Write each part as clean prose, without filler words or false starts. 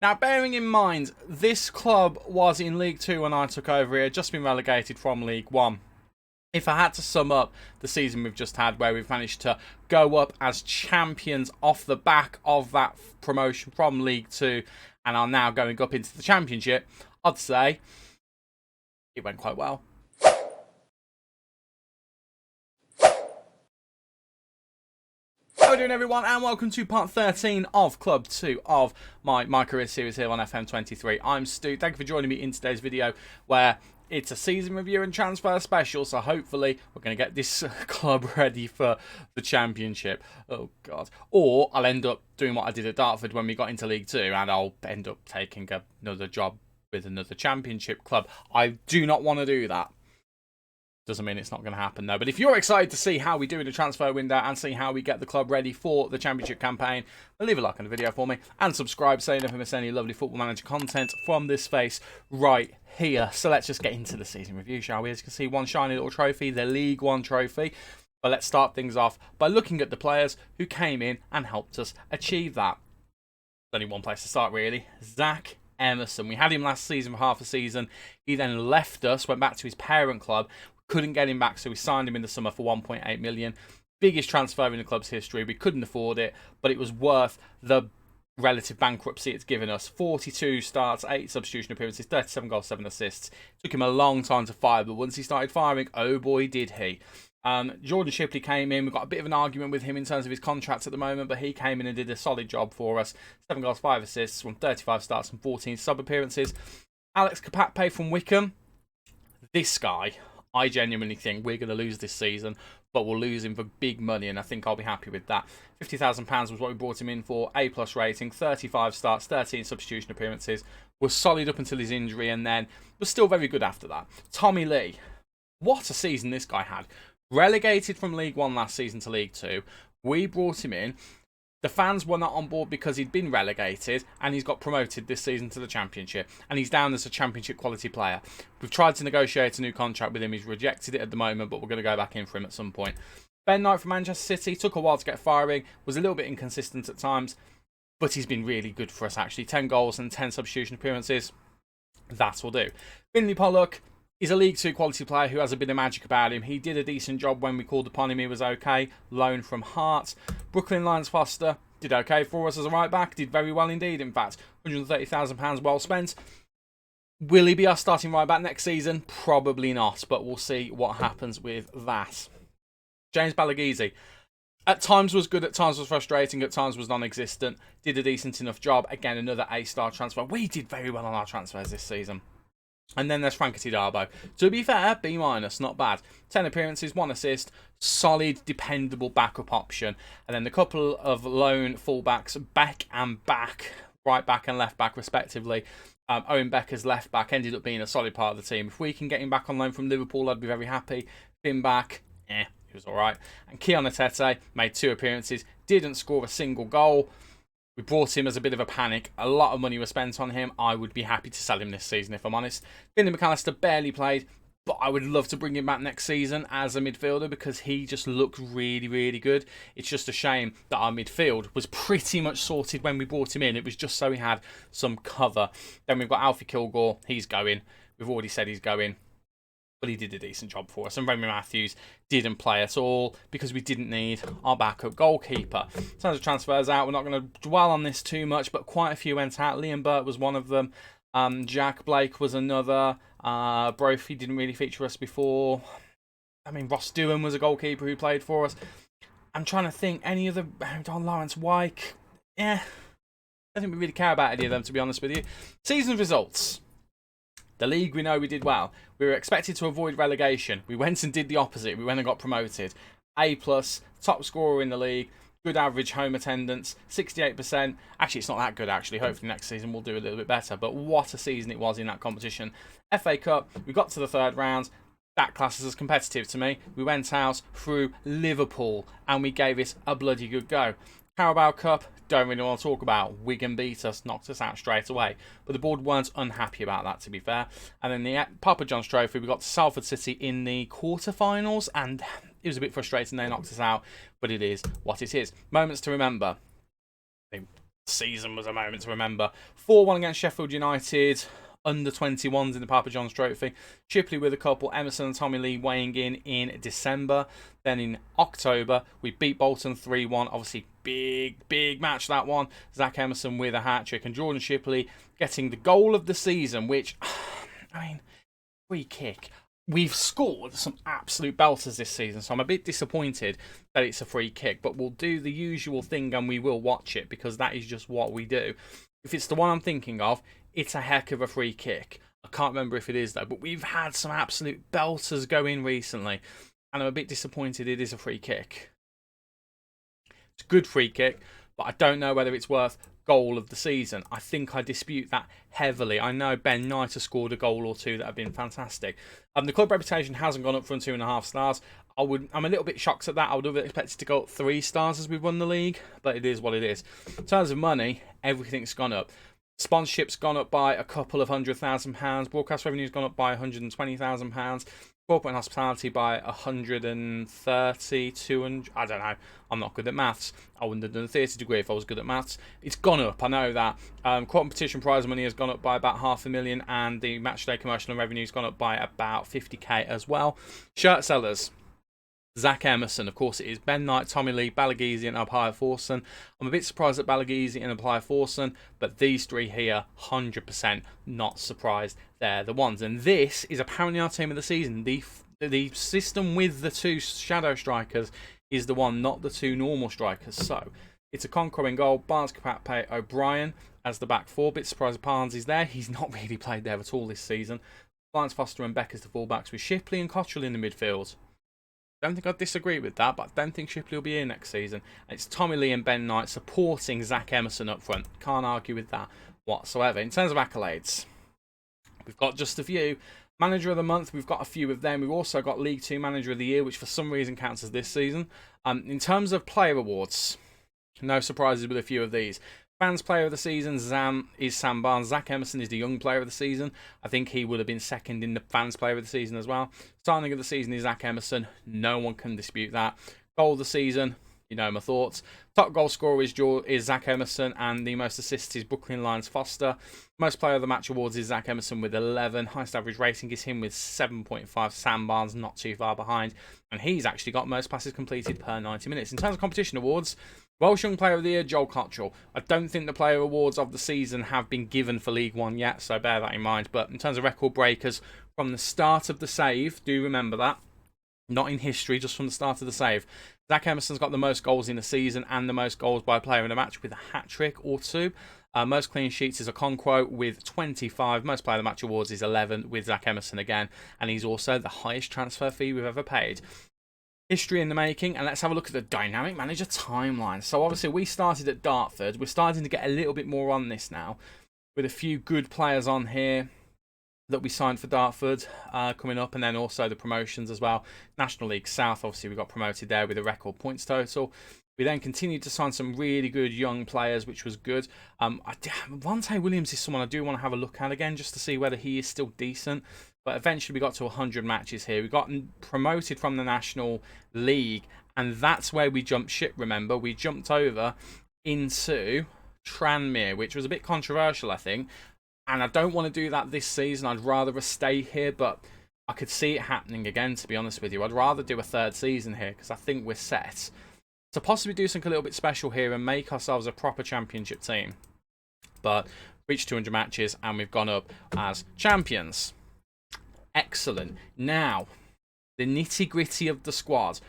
Now, bearing in mind, this club was in League 2 when I took over here, just been relegated from League 1. If I had to sum up the season we've just had, where we've managed to go up as champions off the back of that promotion from League 2 and are now going up into the Championship, I'd say it went quite well. How are we doing, everyone, and welcome to part 13 of Club 2 of my MyCareer series here on FM23. I'm Stu. Thank you for joining me in today's video, where it's a season review and transfer special, so hopefully we're going to get this club ready for the Championship. Oh, God. Or I'll end up doing what I did at Dartford when we got into League 2, and I'll end up taking another job with another Championship club. I do not want to do that. Doesn't mean it's not going to happen, though. But if you're excited to see how we do in the transfer window and see how we get the club ready for the Championship campaign, then leave a like on the video for me and subscribe so you never miss any lovely Football Manager content from this face right here. So let's just get into the season review, shall we? As you can see, one shiny little trophy, the League 1 trophy. But let's start things off by looking at the players who came in and helped us achieve that. There's only one place to start, really. Zach Emerson. We had him last season for half a season. He then left us, went back to his parent club. Couldn't get him back, so we signed him in the summer for 1.8 million. Biggest transfer in the club's history. We couldn't afford it, but it was worth the relative bankruptcy it's given us. 42 starts, 8 substitution appearances, 37 goals, 7 assists. Took him a long time to fire, but once he started firing, oh boy, did he. Jordan Shipley came in. We've got a bit of an argument with him in terms of his contract at the moment, but he came in and did a solid job for us. 7 goals, 5 assists, won 35 starts and 14 sub appearances. Alex Kapakpe from Wickham. This guy, I genuinely think we're going to lose this season, but we'll lose him for big money, and I think I'll be happy with that. £50,000 was what we brought him in for. A+ rating, 35 starts, 13 substitution appearances. Was solid up until his injury, and then was still very good after that. Tommy Lee, what a season this guy had. Relegated from League 1 last season to League 2. We brought him in. The fans were not on board because he'd been relegated, and he's got promoted this season to the Championship, and he's down as a Championship quality player. We've tried to negotiate a new contract with him. He's rejected it at the moment, but we're going to go back in for him at some point. Ben Knight from Manchester City took a while to get firing, was a little bit inconsistent at times, but he's been really good for us, actually. 10 goals and 10 substitution appearances. That will do. Finley Pollock is a League 2 quality player who has a bit of magic about him. He did a decent job when we called upon him. He was okay. Loan from Hearts. Brooklyn Lions Foster did okay for us as a right back. Did very well indeed, in fact. £130,000 well spent. Will he be our starting right back next season? Probably not, but we'll see what happens with that. James Balagizi. At times was good, at times was frustrating, at times was non-existent. Did a decent enough job. Again, another A-star transfer. We did very well on our transfers this season. And then there's Frankie Darbo. To be fair, B-, not bad. 10 appearances, 1 assist, solid, dependable backup option. And then the couple of lone fullbacks, back and back, right back and left back respectively. Owen Becker's left back ended up being a solid part of the team. If we can get him back on loan from Liverpool, I'd be very happy. Finn back, he was alright. And Keon Atete made 2 appearances, didn't score a single goal. We brought him as a bit of a panic. A lot of money was spent on him. I would be happy to sell him this season, if I'm honest. Finley McAllister barely played, but I would love to bring him back next season as a midfielder because he just looked really, really good. It's just a shame that our midfield was pretty much sorted when we brought him in. It was just so he had some cover. Then we've got Alfie Kilgore. He's going. We've already said he's going. But he did a decent job for us. And Remy Matthews didn't play at all because we didn't need our backup goalkeeper. In terms of transfers out, we're not going to dwell on this too much, but quite a few went out. Liam Burt was one of them. Jack Blake was another. Brophy didn't really feature us before. I mean, Ross Doohan was a goalkeeper who played for us. I'm trying to think. Any other... Don Lawrence Wyke. I don't think we really care about any of them, to be honest with you. Season results. The league, we know we did well. We were expected to avoid relegation. We went and did the opposite. We went and got promoted. A+, top scorer in the league. Good average home attendance, 68%. Actually, it's not that good, actually. Hopefully next season we'll do a little bit better. But what a season it was in that competition. FA Cup, we got to the 3rd round. That class is as competitive to me. We went out through Liverpool and we gave it a bloody good go. Carabao Cup, don't really want to talk about. Wigan beat us, knocked us out straight away. But the board weren't unhappy about that, to be fair. And then the Papa John's Trophy, we got to Salford City in the quarterfinals, and it was a bit frustrating. They knocked us out, but it is what it is. Moments to remember. season was a moment to remember. 4-1 against Sheffield United, under 21s in the Papa John's Trophy. Shipley with a couple, Emerson and Tommy Lee weighing in December. Then in October, we beat Bolton 3-1. Obviously, big match that one. Zach Emerson with a hat-trick, and Jordan Shipley getting the goal of the season, which, I mean, free kick. We've scored some absolute belters this season, so I'm a bit disappointed that it's a free kick, but we'll do the usual thing and we will watch it, because that is just what we do. If it's the one I'm thinking of, it's a heck of a free kick. I can't remember if it is though, but we've had some absolute belters go in recently, and I'm a bit disappointed it is a free kick. It's a good free kick, but I don't know whether it's worth goal of the season. I think I dispute that heavily. I know Ben Knight has scored a goal or two that have been fantastic. The club reputation hasn't gone up from 2.5 stars. I'm a little bit shocked at that. I would have expected to go up 3 stars as we've won the league, but it is what it is. In terms of money, everything's gone up. Sponsorship's gone up by a couple of £100,000. Broadcast revenue's gone up by £120,000. Corporate and hospitality by 130, 200. I don't know. I'm not good at maths. I wouldn't have done a 30 degree if I was good at maths. It's gone up. I know that. Competition prize money has gone up by about $500,000, and the matchday commercial and revenue has gone up by about 50k as well. Shirt sellers. Zach Emerson, of course it is. Ben Knight, Tommy Lee, Balagizi and Abhaya Forson. I'm a bit surprised at Balagizi and Abhaya Forson, but these three here, 100% not surprised. They're the ones. And this is apparently our team of the season. The system with the 2 shadow strikers is the one, not the 2 normal strikers. So it's a Conqueror in goal, Barnes, Kapatpe, O'Brien as the back 4. Bit surprised Barnes is there. He's not really played there at all this season. Barnes, Foster and Beck as the fullbacks, with Shipley and Cottrell in the midfield. Don't think I'd disagree with that, but I don't think Shipley will be here next season. And it's Tommy Lee and Ben Knight supporting Zach Emerson up front. Can't argue with that whatsoever. In terms of accolades, we've got just a few. Manager of the Month, we've got a few of them. We've also got League 2 Manager of the Year, which for some reason counts as this season. In terms of player awards, no surprises with a few of these. Fans Player of the Season is Sam Barnes. Zach Emerson is the Young Player of the Season. I think he would have been second in the Fans Player of the Season as well. Signing of the Season is Zach Emerson. No one can dispute that. Goal of the Season, you know my thoughts. Top goal scorer is Zach Emerson, and the most assists is Brooklyn Lions Foster. Most Player of the Match awards is Zach Emerson with 11. Highest average rating is him with 7.5. Sam Barnes not too far behind, and he's actually got most passes completed per 90 minutes. In terms of competition awards, Welsh Young Player of the Year, Joel Cottrell. I don't think the Player Awards of the season have been given for League 1 yet, so bear that in mind. But in terms of record breakers, from the start of the save, do remember that. Not in history, just from the start of the save. Zach Emerson's got the most goals in the season and the most goals by player in a match with a hat-trick or 2. Most clean sheets is a Conquo with 25. Most Player of the Match awards is 11 with Zach Emerson again. And he's also the highest transfer fee we've ever paid. History in the making, and let's have a look at the Dynamic Manager timeline. So obviously we started at Dartford. We're starting to get a little bit more on this now, with a few good players on here that we signed for Dartford coming up, and then also the promotions as well. National League South, obviously we got promoted there with a record points total. We then continued to sign some really good young players, which was good. Vontae Williams is someone I do want to have a look at again, just to see whether he is still decent. But eventually we got to 100 matches here. We got promoted from the National League, and that's where we jumped ship, remember. We jumped over into Tranmere, which was a bit controversial, I think. And I don't want to do that this season. I'd rather stay here, but I could see it happening again, to be honest with you. I'd rather do a 3rd season here, because I think we're set to possibly do something a little bit special here and make ourselves a proper championship team. But reached 200 matches, and we've gone up as champions. Excellent. Now, the nitty-gritty of the squad.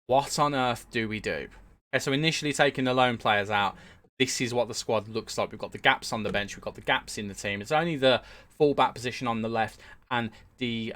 What on earth do we do? Okay, so initially taking the loan players out, this is what the squad looks like. We've got the gaps on the bench. We've got the gaps in the team. It's only the full-back position on the left and the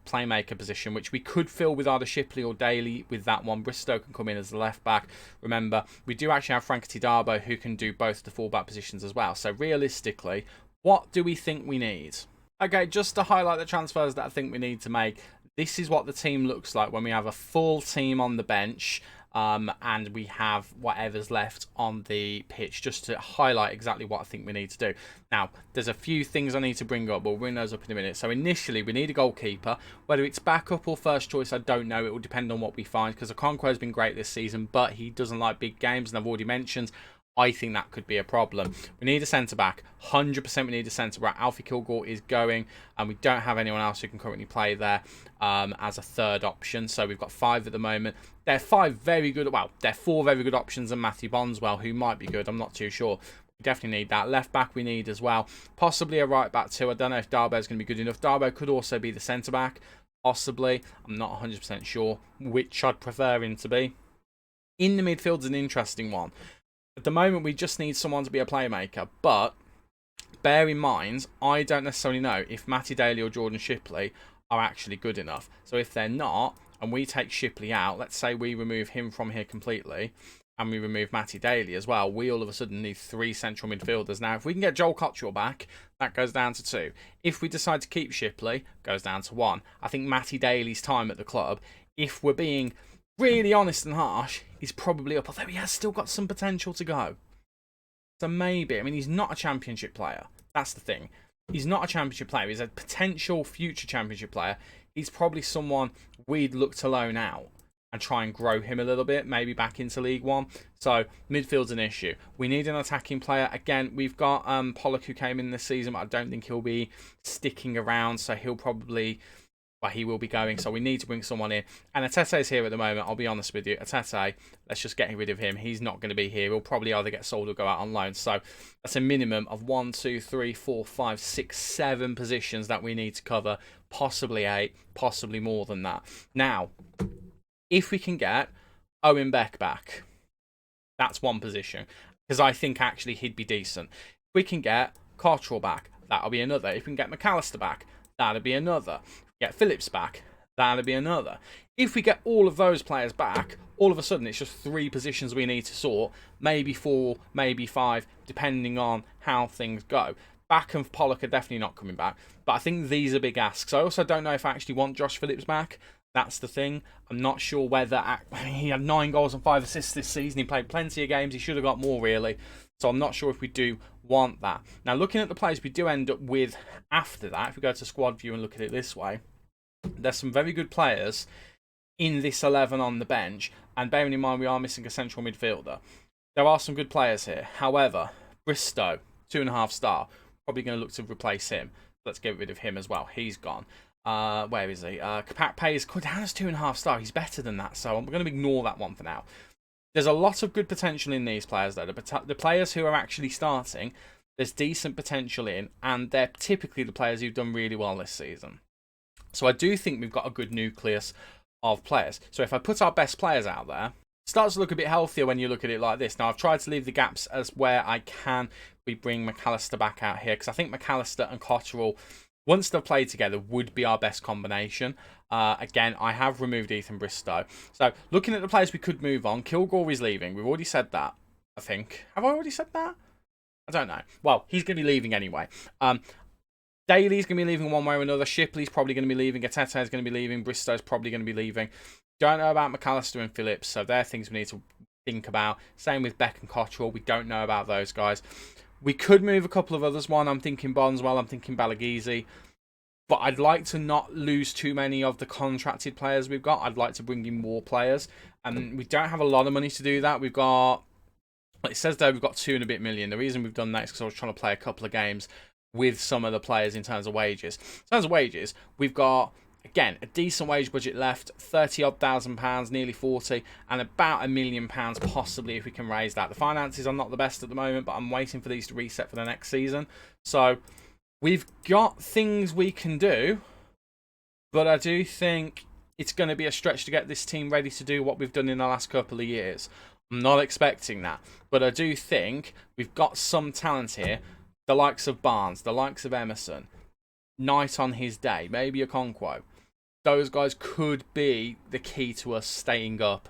playmaker position, which we could fill with either Shipley or Daly with that one. Bristow can come in as the left-back. Remember, we do actually have Frank Darbo who can do both the full-back positions as well. So realistically, what do we think we need? Okay, just to highlight the transfers that I think we need to make, this is what the team looks like when we have a full team on the bench and we have whatever's left on the pitch, just to highlight exactly what I think we need to do. Now, there's a few things I need to bring up. We'll bring those up in a minute. So initially, we need a goalkeeper. Whether it's backup or first choice, I don't know. It will depend on what we find, because Okonkwo has been great this season, but he doesn't like big games, and I've already mentioned I think that could be a problem. We need a centre-back. 100% we need a centre-back. Alfie Kilgore is going, and we don't have anyone else who can currently play there as a third option. So we've got 5 at the moment. They're 5 very good. Well, they're 4 very good options, and Matthew Bondswell, who might be good. I'm not too sure. We definitely need that. Left-back we need as well. Possibly a right-back too. I don't know if Darbo's going to be good enough. Darbo could also be the centre-back. Possibly. I'm not 100% sure which I'd prefer him to be. In the midfield's an interesting one. At the moment, we just need someone to be a playmaker, but bear in mind, I don't necessarily know if Matty Daly or Jordan Shipley are actually good enough. So if they're not, and we take Shipley out, let's say we remove him from here completely, and we remove Matty Daly as well, we all of a sudden need 3 central midfielders. Now, if we can get Joel Cottrell back, that goes down to 2. If we decide to keep Shipley, it goes down to 1. I think Matty Daly's time at the club, if we're being really honest and harsh, he's probably up, although he has still got some potential to go. So maybe, I mean, he's not a championship player. That's the thing. He's not a championship player. He's a potential future championship player. He's probably someone we'd look to loan out and try and grow him a little bit, maybe back into League One. So midfield's an issue. We need an attacking player. Again, we've got Pollock, who came in this season, but I don't think he'll be sticking around, so he'll probably... Well, he will be going, so we need to bring someone in. And Atete's here at the moment, I'll be honest with you. Atete, let's just get rid of him. He's not going to be here. He'll probably either get sold or go out on loan. So that's a minimum of 1, 2, 3, 4, 5, 6, 7 positions that we need to cover. Possibly 8, possibly more than that. Now, if we can get Owen Beck back, that's one position. Because I think actually he'd be decent. If we can get Cottrell back, that'll be another. If we can get McAllister back, that'll be another. Get Phillips back, that'll be another. If we get all of those players back, all of a sudden it's just 3 positions we need to sort, maybe 4, maybe 5, depending on how things go. Back and Pollock are definitely not coming back, but I think these are big asks. I also don't know if I actually want Josh Phillips back. That's the thing. I'm not sure whether... he had 9 goals and 5 assists this season. He played plenty of games. He should have got more, really. So I'm not sure if we do want that. Now, looking at the players we do end up with after that, if we go to squad view and look at it this way, there's some very good players in this 11 on the bench. And bearing in mind we are missing a central midfielder, there are some good players here. However, Bristow, 2.5 star, probably going to look to replace him. Let's get rid of him as well. He's gone. Where is he? Kapakpe is down as 2.5 star. He's better than that, so I'm going to ignore that one for now. There's a lot of good potential in these players, though. The players who are actually starting, there's decent potential in, and they're typically the players who've done really well this season. So I do think we've got a good nucleus of players. So if I put our best players out there, it starts to look a bit healthier when you look at it like this. Now, I've tried to leave the gaps as where I can. We bring McAllister back out here, because I think McAllister and Cottrell, once they've played together, would be our best combination. Again, I have removed Ethan Bristow. So, looking at the players we could move on, Kilgore is leaving. We've already said that, I think. Have I already said that? I don't know. Well, he's going to be leaving anyway. Daly's going to be leaving one way or another. Shipley's probably going to be leaving. Atete's going to be leaving. Bristow's probably going to be leaving. Don't know about McAllister and Phillips, so they're things we need to think about. Same with Beck and Cottrell. We don't know about those guys. We could move a couple of others. One, I'm thinking Bondswell. I'm thinking Balagizi. But I'd like to not lose too many of the contracted players we've got. I'd like to bring in more players. And we don't have a lot of money to do that. We've got, it says there we've got 2 and a bit million. The reason we've done that is because I was trying to play a couple of games with some of the players in terms of wages. In terms of wages, we've got, again, a decent wage budget left, 30-odd thousand pounds, nearly 40, and about £1 million possibly if we can raise that. The finances are not the best at the moment, but I'm waiting for these to reset for the next season. So we've got things we can do, but I do think it's going to be a stretch to get this team ready to do what we've done in the last couple of years. I'm not expecting that, but I do think we've got some talent here. The likes of Barnes, the likes of Emerson, Knight on his day, maybe a Okonkwo. Those guys could be the key to us staying up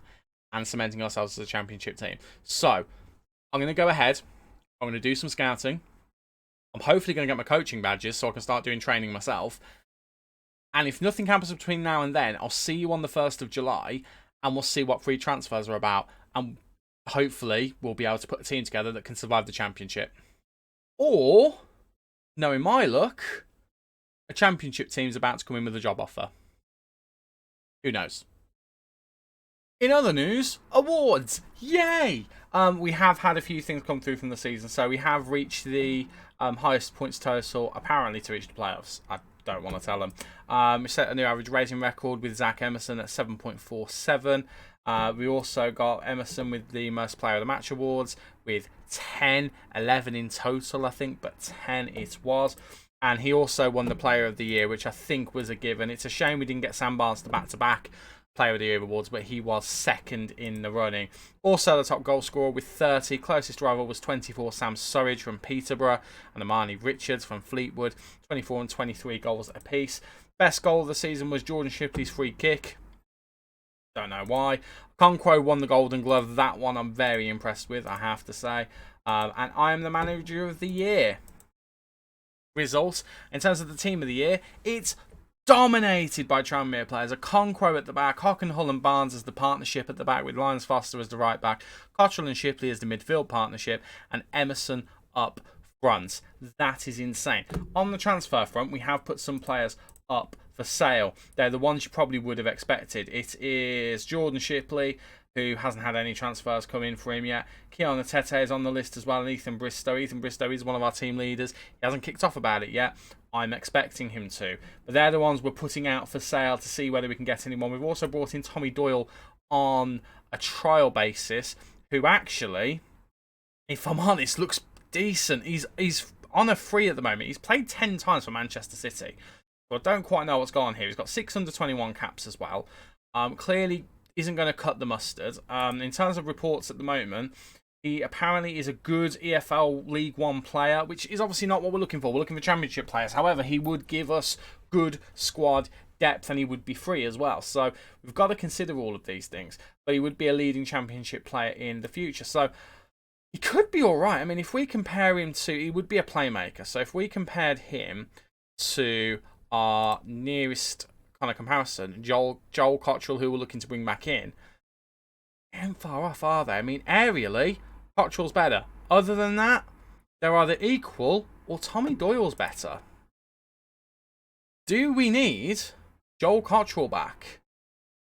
and cementing ourselves as a championship team. So, I'm going to go ahead. I'm going to do some scouting. I'm hopefully going to get my coaching badges so I can start doing training myself. And if nothing happens between now and then, I'll see you on the 1st of July and we'll see what free transfers are about. And hopefully, we'll be able to put a team together that can survive the championship. Or, knowing my luck, a championship team's about to come in with a job offer. Who knows? In other news, awards! Yay! we have had a few things come through from the season. So we have reached the highest points total, apparently, to reach the playoffs. I don't want to tell them. We set a new average rating record with Zach Emerson at 7.47. We also got Emerson with the most player of the match awards with 10, 11 in total, I think, but 10 it was. And he also won the player of the year, which I think was a given. It's a shame we didn't get Sam Barnes to back-to-back player of the year awards, but he was second in the running. Also the top goal scorer with 30. Closest rival was 24, Sam Surridge from Peterborough, and Amani Richards from Fleetwood, 24 and 23 goals apiece. Best goal of the season was Jordan Shipley's free kick. Don't know why. Conquo won the Golden Glove. That one I'm very impressed with, I have to say. And I am the manager of the year. Results in terms of the team of the year, it's dominated by Tranmere players. A Conquo at the back, Hull and Barnes as the partnership at the back, with Lyons Foster as the right back, Cottrell and Shipley as the midfield partnership, and Emerson up front. That is insane. On the transfer front, we have put some players up for sale. They're the ones you probably would have expected. It is Jordan Shipley, who hasn't had any transfers come in for him yet. Keon Atete is on the list as well, and Ethan Bristow. Ethan Bristow is one of our team leaders. He hasn't kicked off about it yet. I'm expecting him to. But they're the ones we're putting out for sale to see whether we can get anyone. We've also brought in Tommy Doyle on a trial basis, who actually, if I'm honest, looks decent. He's on a free at the moment. He's played 10 times for Manchester City. So I don't quite know what's going on here. He's got 6 under 21 caps as well. Clearly isn't going to cut the mustard. In terms of reports at the moment, he apparently is a good EFL League One player, which is obviously not what we're looking for. We're looking for championship players. However, he would give us good squad depth, and he would be free as well. So we've got to consider all of these things. But he would be a leading championship player in the future. So he could be all right. I mean, if we compare him to, he would be a playmaker. So if we compared him to our nearest kind of comparison, Joel Cottrell, who we're looking to bring back in, and far off, are they? I mean, aerially, Cottrell's better. Other than that, they're either equal or Tommy Doyle's better. Do we need Joel Cottrell back?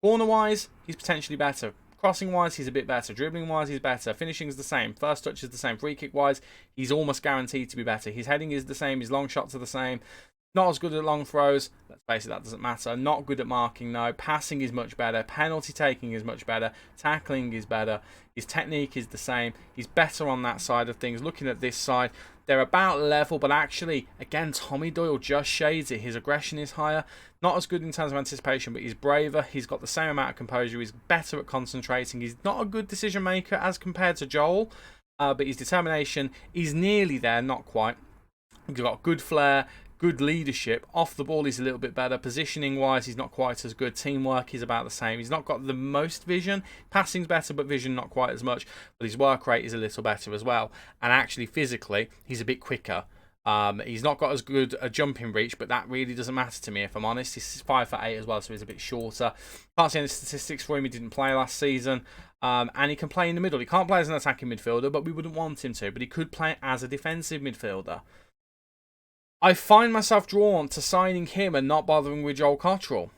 Corner-wise, he's potentially better. Crossing-wise, he's a bit better. Dribbling-wise, he's better. Finishing's the same. First touch is the same. Free kick-wise, he's almost guaranteed to be better. His heading is the same. His long shots are the same. Not as good at long throws. Let's face it, that doesn't matter. Not good at marking, no. Passing is much better. Penalty taking is much better. Tackling is better. His technique is the same. He's better on that side of things. Looking at this side, they're about level, but actually, again, Tommy Doyle just shades it. His aggression is higher. Not as good in terms of anticipation, but he's braver. He's got the same amount of composure. He's better at concentrating. He's not a good decision maker as compared to Joel, but his determination is nearly there, not quite. He's got good flair, good leadership. Off the ball, he's a little bit better. Positioning-wise, he's not quite as good. Teamwork is about the same. He's not got the most vision. Passing's better, but vision not quite as much. But his work rate is a little better as well. And actually, physically, he's a bit quicker. He's not got as good a jumping reach, but that really doesn't matter to me, if I'm honest. He's 5'8" as well, so he's a bit shorter. Can't see any statistics for him. He didn't play last season. And he can play in the middle. He can't play as an attacking midfielder, but we wouldn't want him to. But he could play as a defensive midfielder. I find myself drawn to signing him and not bothering with Joel Cottrell.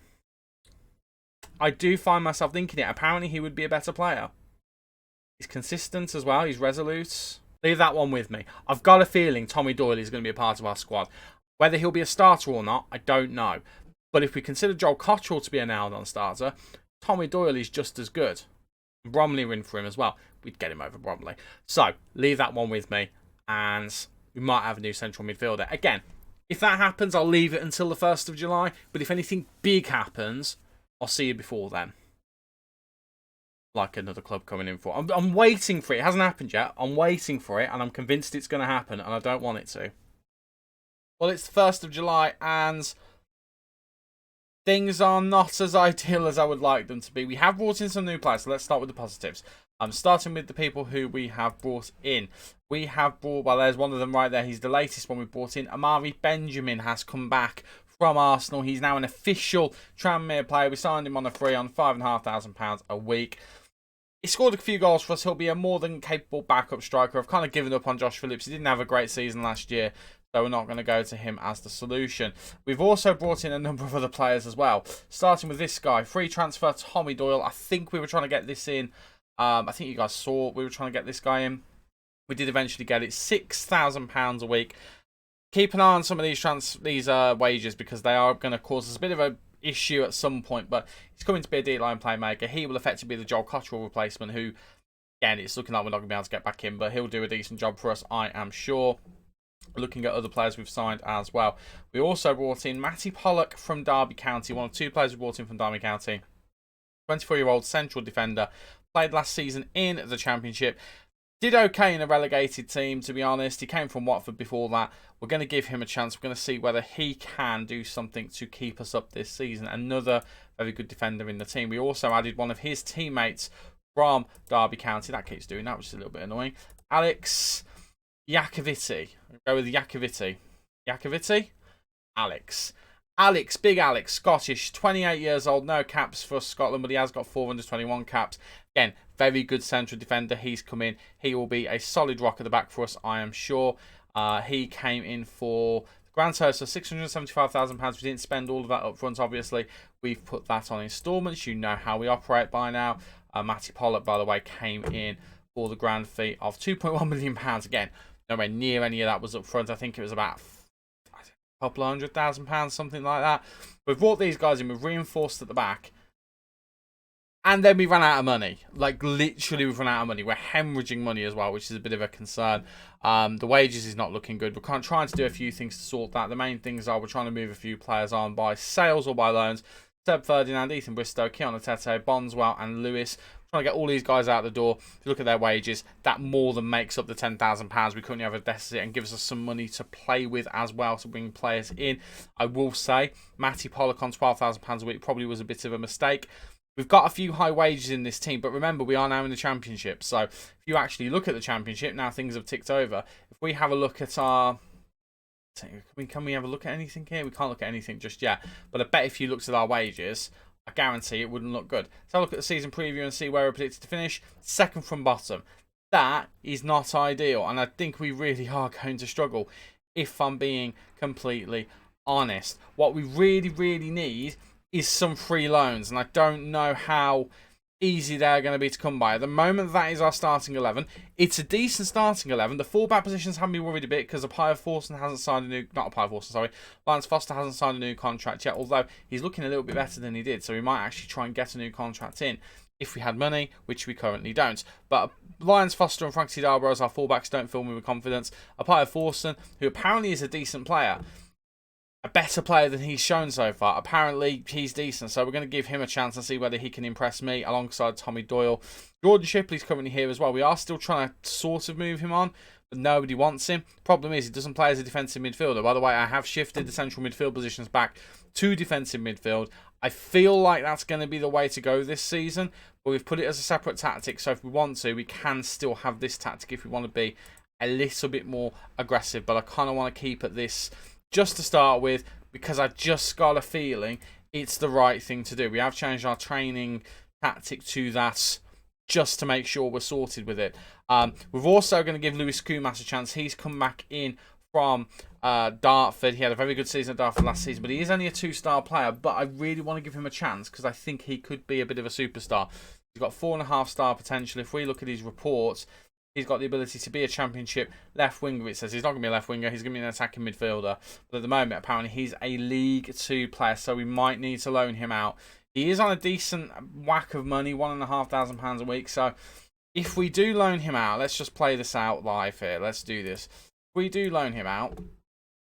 I do find myself thinking it. Apparently, he would be a better player. He's consistent as well. He's resolute. Leave that one with me. I've got a feeling Tommy Doyle is going to be a part of our squad. Whether he'll be a starter or not, I don't know. But if we consider Joel Cottrell to be a nailed-on starter, Tommy Doyle is just as good. Bromley are in for him as well. We'd get him over Bromley. So, leave that one with me. And we might have a new central midfielder. Again, if that happens, I'll leave it until the 1st of July. But if anything big happens, I'll see you before then. Like another club coming in for. I'm waiting for it. It hasn't happened yet. I'm waiting for it, and I'm convinced it's going to happen, and I don't want it to. Well, it's the 1st of July, and things are not as ideal as I would like them to be. We have brought in some new players, so let's start with the positives. I'm starting with the people who we have brought in. We have brought, well, there's one of them right there. He's the latest one we've brought in. Amari Benjamin has come back from Arsenal. He's now an official Tranmere player. We signed him on a free on £5,500 a week. He scored a few goals for us. He'll be a more than capable backup striker. I've kind of given up on Josh Phillips. He didn't have a great season last year, so we're not going to go to him as the solution. We've also brought in a number of other players as well. Starting with this guy, free transfer, Tommy Doyle. I think we were trying to get this in I think you guys saw we were trying to get this guy in. We did eventually get it. £6,000 a week. Keep an eye on some of these wages, because they are going to cause us a bit of a issue at some point. But he's coming to be a D-line playmaker. He will effectively be the Joel Cottrell replacement, who, again, it's looking like we're not going to be able to get back in, but he'll do a decent job for us, I am sure. Looking at other players we've signed as well. We also brought in Matty Pollock from Derby County, one of two players we brought in from Derby County. 24-year-old central defender. Played last season in the Championship. Did okay in a relegated team, to be honest. He came from Watford before that. We're going to give him a chance. We're going to see whether he can do something to keep us up this season. Another very good defender in the team. We also added one of his teammates from Derby County. That keeps doing that, which is a little bit annoying. Alex Iacovitti. Go with Iacovitti. Iacovitti? Alex, big Alex, Scottish, 28 years old, no caps for Scotland, but he has got 421 caps. Again, very good central defender. He's come in. He will be a solid rock at the back for us, I am sure. He came in for the grand total of £675,000. We didn't spend all of that up front, obviously. We've put that on instalments. You know how we operate by now. Matty Pollock, by the way, came in for the grand fee of £2.1 million. Again, nowhere near any of that was up front. I think it was about a couple of £100,000, something like that. We've brought these guys in. We've reinforced at the back. And then we ran out of money. Like, literally, we've run out of money. We're hemorrhaging money as well, which is a bit of a concern. The wages is not looking good. We're trying to do a few things to sort that. The main things are we're trying to move a few players on by sales or by loans. Seb Ferdinand, Ethan Bristow, Keanu Tete, Bonswell, and Lewis. Trying to get all these guys out the door. If you look at their wages, that more than makes up the £10,000 we currently have a deficit, and gives us some money to play with as well to bring players in. I will say, Matty Pollock on £12,000 a week probably was a bit of a mistake. We've got a few high wages in this team, but remember, we are now in the Championship. So if you actually look at the Championship, now things have ticked over. If we have a look at our... Can we have a look at anything here? We can't look at anything just yet. But I bet if you looked at our wages, I guarantee it wouldn't look good. So have a look at the season preview and see where we're predicted to finish. Second from bottom. That is not ideal. And I think we really are going to struggle, if I'm being completely honest. What we really, really need is some free loans, and I don't know how easy they're going to be to come by. At the moment, that is our starting 11. It's a decent starting 11. The fullback positions have me worried a bit, because Apaya Forson hasn't signed a new... Not Apaya Forson, sorry. Lance Foster hasn't signed a new contract yet, although he's looking a little bit better than he did, so we might actually try and get a new contract in if we had money, which we currently don't. But Lance Foster and Frankie Darborough as our fullbacks don't fill me with confidence. Apaya Forson, who apparently is a decent player, a better player than he's shown so far. Apparently, he's decent, so we're going to give him a chance and see whether he can impress me alongside Tommy Doyle. Jordan Shipley's currently here as well. We are still trying to sort of move him on, but nobody wants him. Problem is, he doesn't play as a defensive midfielder. By the way, I have shifted the central midfield positions back to defensive midfield. I feel like that's going to be the way to go this season, but we've put it as a separate tactic, so if we want to, we can still have this tactic if we want to be a little bit more aggressive, but I kind of want to keep at this just to start with, because I just got a feeling it's the right thing to do. We have changed our training tactic to that just to make sure we're sorted with it. We're also going to give Lewis Kumas a chance. He's come back in from Dartford. He had a very good season at Dartford last season, but he is only a 2-star player. But I really want to give him a chance, because I think he could be a bit of a superstar. He's got 4.5-star potential. If we look at his reports, he's got the ability to be a Championship left winger. It says he's not going to be a left winger. He's going to be an attacking midfielder. But at the moment, apparently, he's a League 2 player, so we might need to loan him out. He is on a decent whack of money, £1,500 a week. So if we do loan him out, let's just play this out live here. Let's do this. If we do loan him out,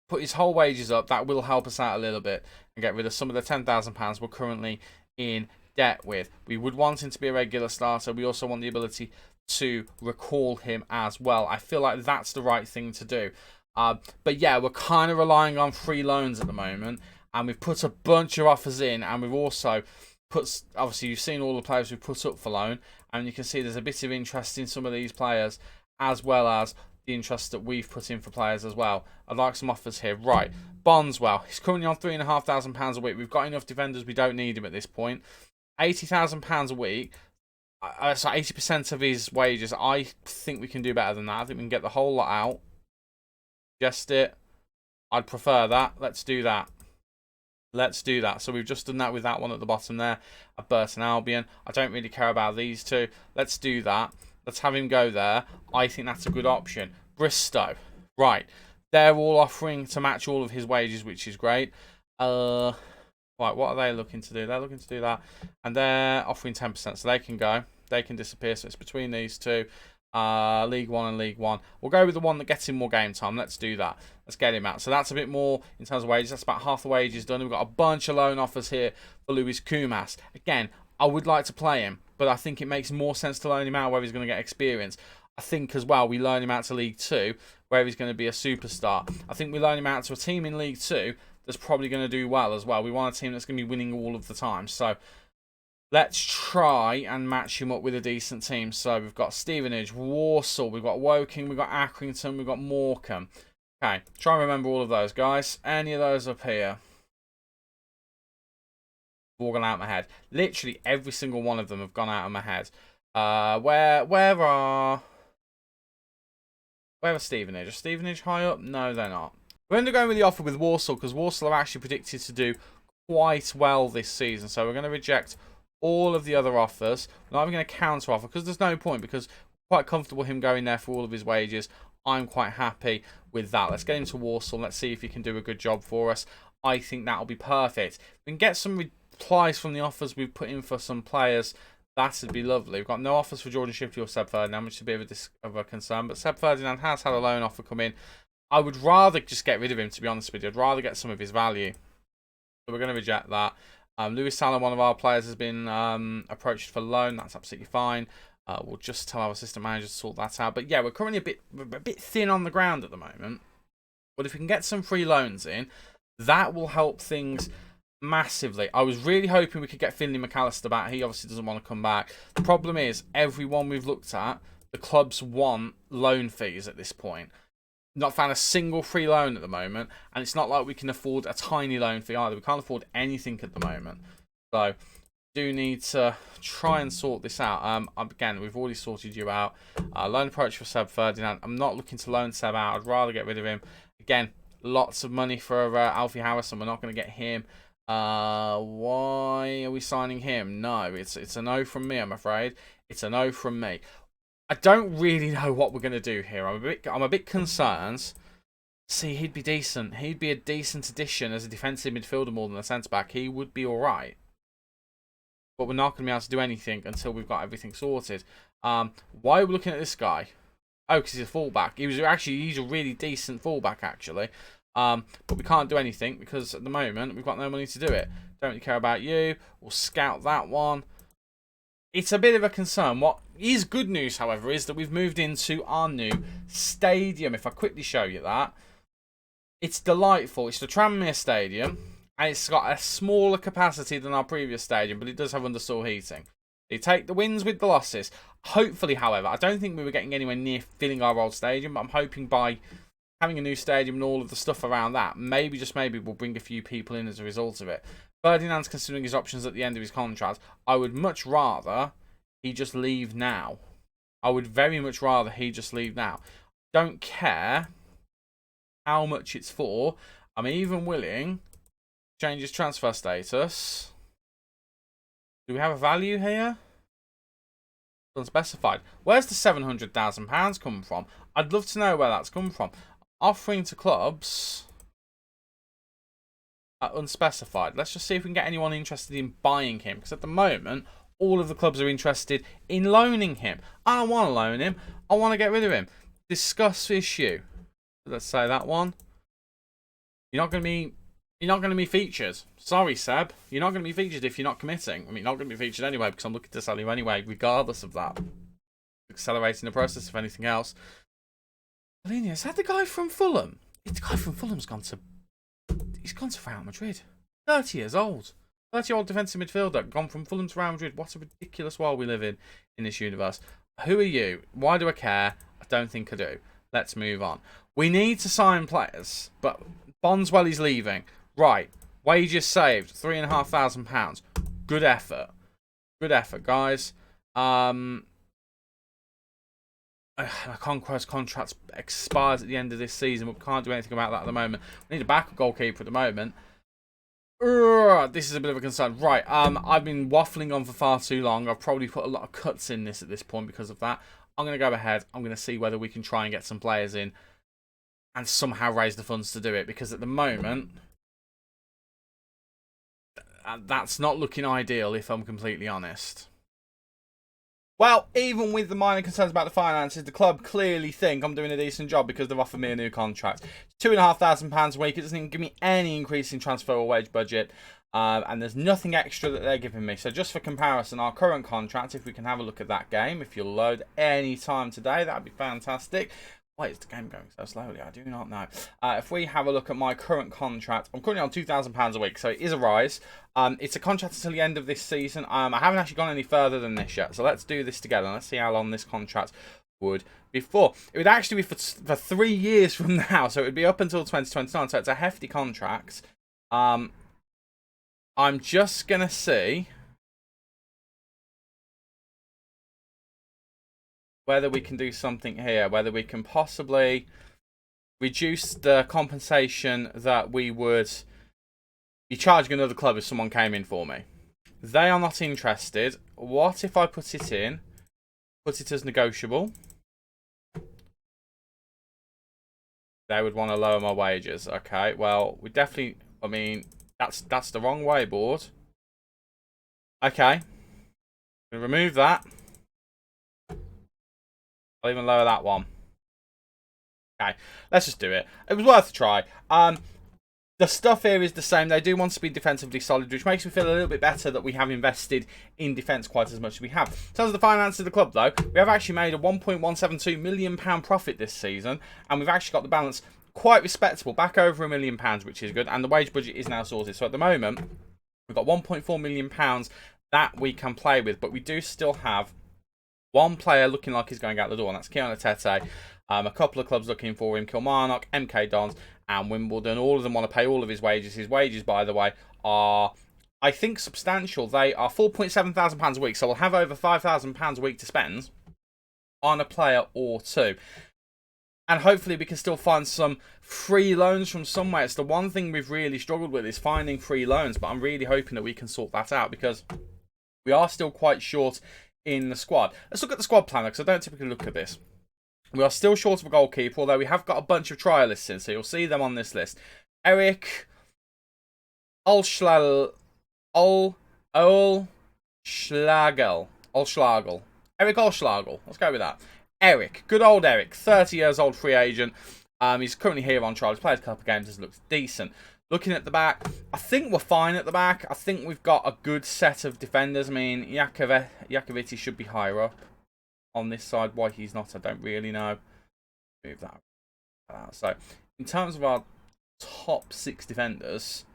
put his whole wages up, that will help us out a little bit and get rid of some of the £10,000 we're currently in debt with. We would want him to be a regular starter. We also want the ability to recall him as well. I feel like that's the right thing to do. But yeah, we're kind of relying on free loans at the moment, and we've put a bunch of offers in, and we've also put, obviously you've seen all the players we've put up for loan, and you can see there's a bit of interest in some of these players, as well as the interest that we've put in for players as well. I'd like some offers here. Right, Bonswell, he's currently on £3,500 a week. We've got enough defenders, we don't need him at this point. £80,000 a week. So 80% of his wages. I think we can do better than that. I think we can get the whole lot out. Just it. I'd prefer that. Let's do that. Let's do that. So we've just done that with that one at the bottom there. A Burton Albion. I don't really care about these two. Let's do that. Let's have him go there. I think that's a good option. Bristow. Right. They're all offering to match all of his wages, which is great. Right, what are they looking to do? They're looking to do that. And they're offering 10%, so they can go. They can disappear, so it's between these two. League One and League One. We'll go with the one that gets him more game time. Let's do that. Let's get him out. So that's a bit more in terms of wages. That's about half the wages done. We've got a bunch of loan offers here for Luis Kumas. Again, I would like to play him, but I think it makes more sense to loan him out where he's going to get experience. I think as well we loan him out to League 2 where he's going to be a superstar. I think we loan him out to a team in League 2 that's probably going to do well as well. We want a team that's going to be winning all of the time. So let's try and match him up with a decent team. So we've got Stevenage, Walsall, we've got Woking, we've got Accrington, we've got Morecambe. Okay, try and remember all of those, guys. Any of those up here? All gone out of my head. Literally every single one of them have gone out of my head. Where are Stevenage? Are Stevenage high up? No, they're not. We're going to go with the offer with Walsall because Walsall are actually predicted to do quite well this season. So we're going to reject all of the other offers. We're not even going to counter offer because there's no point, because we're quite comfortable him going there for all of his wages. I'm quite happy with that. Let's get him to Walsall. Let's see if he can do a good job for us. I think that'll be perfect. We can get some replies from the offers we've put in for some players. That would be lovely. We've got no offers for Jordan Shipley or Seb Ferdinand, which is a bit of a concern. But Seb Ferdinand has had a loan offer come in. I would rather just get rid of him, to be honest with you. I'd rather get some of his value. So we're going to reject that. Lewis Sallen, one of our players, has been approached for loan. That's absolutely fine. We'll just tell our assistant manager to sort that out. But yeah, we're currently a bit thin on the ground at the moment. But if we can get some free loans in, that will help things massively. I was really hoping we could get Finley McAllister back. He obviously doesn't want to come back. The problem is, everyone we've looked at, the clubs want loan fees at this point. Not found a single free loan at the moment, and it's not like we can afford a tiny loan fee either. We can't afford anything at the moment. So do need to try and sort this out. Again, we've already sorted you out. Loan approach for Seb Ferdinand. I'm not looking to loan Seb out. I'd rather get rid of him. Again, lots of money for Alfie Harrison. We're not going to get him. Why are we signing him? No, it's a no from me, I'm afraid. It's a no from me. I don't really know what we're going to do here. I'm a bit concerned. See, he'd be decent. He'd be a decent addition as a defensive midfielder more than a centre-back. He would be all right. But we're not going to be able to do anything until we've got everything sorted. Why are we looking at this guy? Oh, because he's a fullback. He's a really decent fullback, actually. But we can't do anything because at the moment we've got no money to do it. Don't really care about you. We'll scout that one. It's a bit of a concern. What is good news, however, is that we've moved into our new stadium. If I quickly show you that. It's delightful. It's the Tranmere Stadium. And it's got a smaller capacity than our previous stadium, but it does have undersoil heating. They take the wins with the losses. Hopefully, however, I don't think we were getting anywhere near filling our old stadium, but I'm hoping by having a new stadium and all of the stuff around that, maybe, just maybe, we'll bring a few people in as a result of it. Ferdinand's considering his options at the end of his contract. I would much rather he just leave now. I would very much rather he just leave now. Don't care how much it's for. I'm even willing to change his transfer status. Do we have a value here? Unspecified. Where's the £700,000 come from? I'd love to know where that's come from. Offering to clubs unspecified. Let's just see if we can get anyone interested in buying him, because at the moment all of the clubs are interested in loaning him. I don't want to loan him. I want to get rid of him. Discuss issue. Let's say that one. You're not going to be featured. Sorry, Seb. You're not going to be featured if you're not committing. I mean, not going to be featured anyway because I'm looking to sell you anyway, regardless of that. Accelerating the process, if anything else. Alenia, is that the guy from Fulham? The guy from Fulham's gone to... He's gone to Real Madrid. 30 years old. 30-year-old defensive midfielder. Gone from Fulham to Real Madrid. What a ridiculous world we live in this universe. Who are you? Why do I care? I don't think I do. Let's move on. We need to sign players. But Bondswell leaving. Right. Wages saved. £3,500. Good effort. Good effort, guys. Conquest contract expires at the end of this season. We can't do anything about that at the moment. We need a backup goalkeeper at the moment. This is a bit of a concern. Right, I've been waffling on for far too long. I've probably put a lot of cuts in this at this point because of that. I'm going to go ahead. I'm going to see whether we can try and get some players in and somehow raise the funds to do it. Because at the moment, that's not looking ideal, if I'm completely honest. Well, even with the minor concerns about the finances, the club clearly think I'm doing a decent job because they've offered me a new contract. £2,500 a week. It doesn't even give me any increase in transfer or wage budget. And there's nothing extra that they're giving me. So just for comparison, our current contract, if we can have a look at that game, if you'll load any time today, that'd be fantastic. Why is the game going so slowly? I do not know. If we have a look at my current contract, I'm currently on £2,000 a week, so it is a rise. It's a contract until the end of this season. I haven't actually gone any further than this yet, so let's do this together. Let's see how long this contract would be for. It would actually be for 3 years from now, so it would be up until 2029, so it's a hefty contract. I'm just going to see whether we can do something here, whether we can possibly reduce the compensation that we would be charging another club if someone came in for me. They are not interested. What if I put it in, put it as negotiable? They would want to lower my wages. Okay, well, we definitely, I mean, that's the wrong way, board. Okay, we'll remove that. I'll even lower that one. Okay, let's just do it. It was worth a try. The stuff here is the same. They do want to be defensively solid, which makes me feel a little bit better that we have invested in defence quite as much as we have. In terms of the finances of the club, though, we have actually made a £1.172 million profit this season, and we've actually got the balance quite respectable, back over £1 million, which is good, and the wage budget is now sorted. So at the moment, we've got £1.4 million that we can play with, but we do still have one player looking like he's going out the door, and that's Keanu Tete. A couple of clubs looking for him, Kilmarnock, MK Dons, and Wimbledon. All of them want to pay all of his wages. His wages, by the way, are, I think, substantial. They are £4,700 a week, so we'll have over £5,000 a week to spend on a player or two. And hopefully we can still find some free loans from somewhere. It's the one thing we've really struggled with, is finding free loans, but I'm really hoping that we can sort that out because we are still quite short in the squad. Let's look at the squad planner, because I don't typically look at this. We are still short of a goalkeeper, although we have got a bunch of trialists in, so you'll see them on this list. Eric Olschlagel. Eric Olschlagel. Let's go with that. Eric. Good old Eric. 30 years old, free agent. He's currently here on trial. He's played a couple of games. This looks decent. Looking at the back, I think we're fine at the back. I think we've got a good set of defenders. I mean, Jakovic should be higher up on this side. Why he's not, I don't really know. Move that out. So, in terms of our top 6 defenders,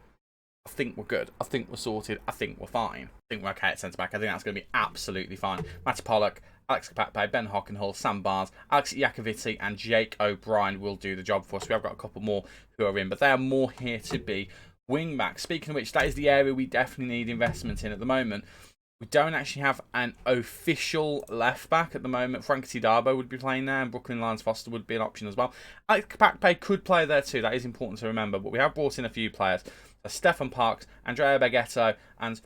I think we're good. I think we're sorted. I think we're fine. I think we're okay at centre-back. I think that's going to be absolutely fine. Matty Pollock, Alex Kapakpe, Ben Hockenhull, Sam Barnes, Alex Jakovic and Jake O'Brien will do the job for us. We have got a couple more who are in, but they are more here to be wing-backs. Speaking of which, that is the area we definitely need investment in at the moment. We don't actually have an official left-back at the moment. Frankie Darbo would be playing there, and Brooklyn Lyons Foster would be an option as well. Alex Kapakpe could play there too. That is important to remember, but we have brought in a few players. So Stefan Parks, Andrea Beghetto, and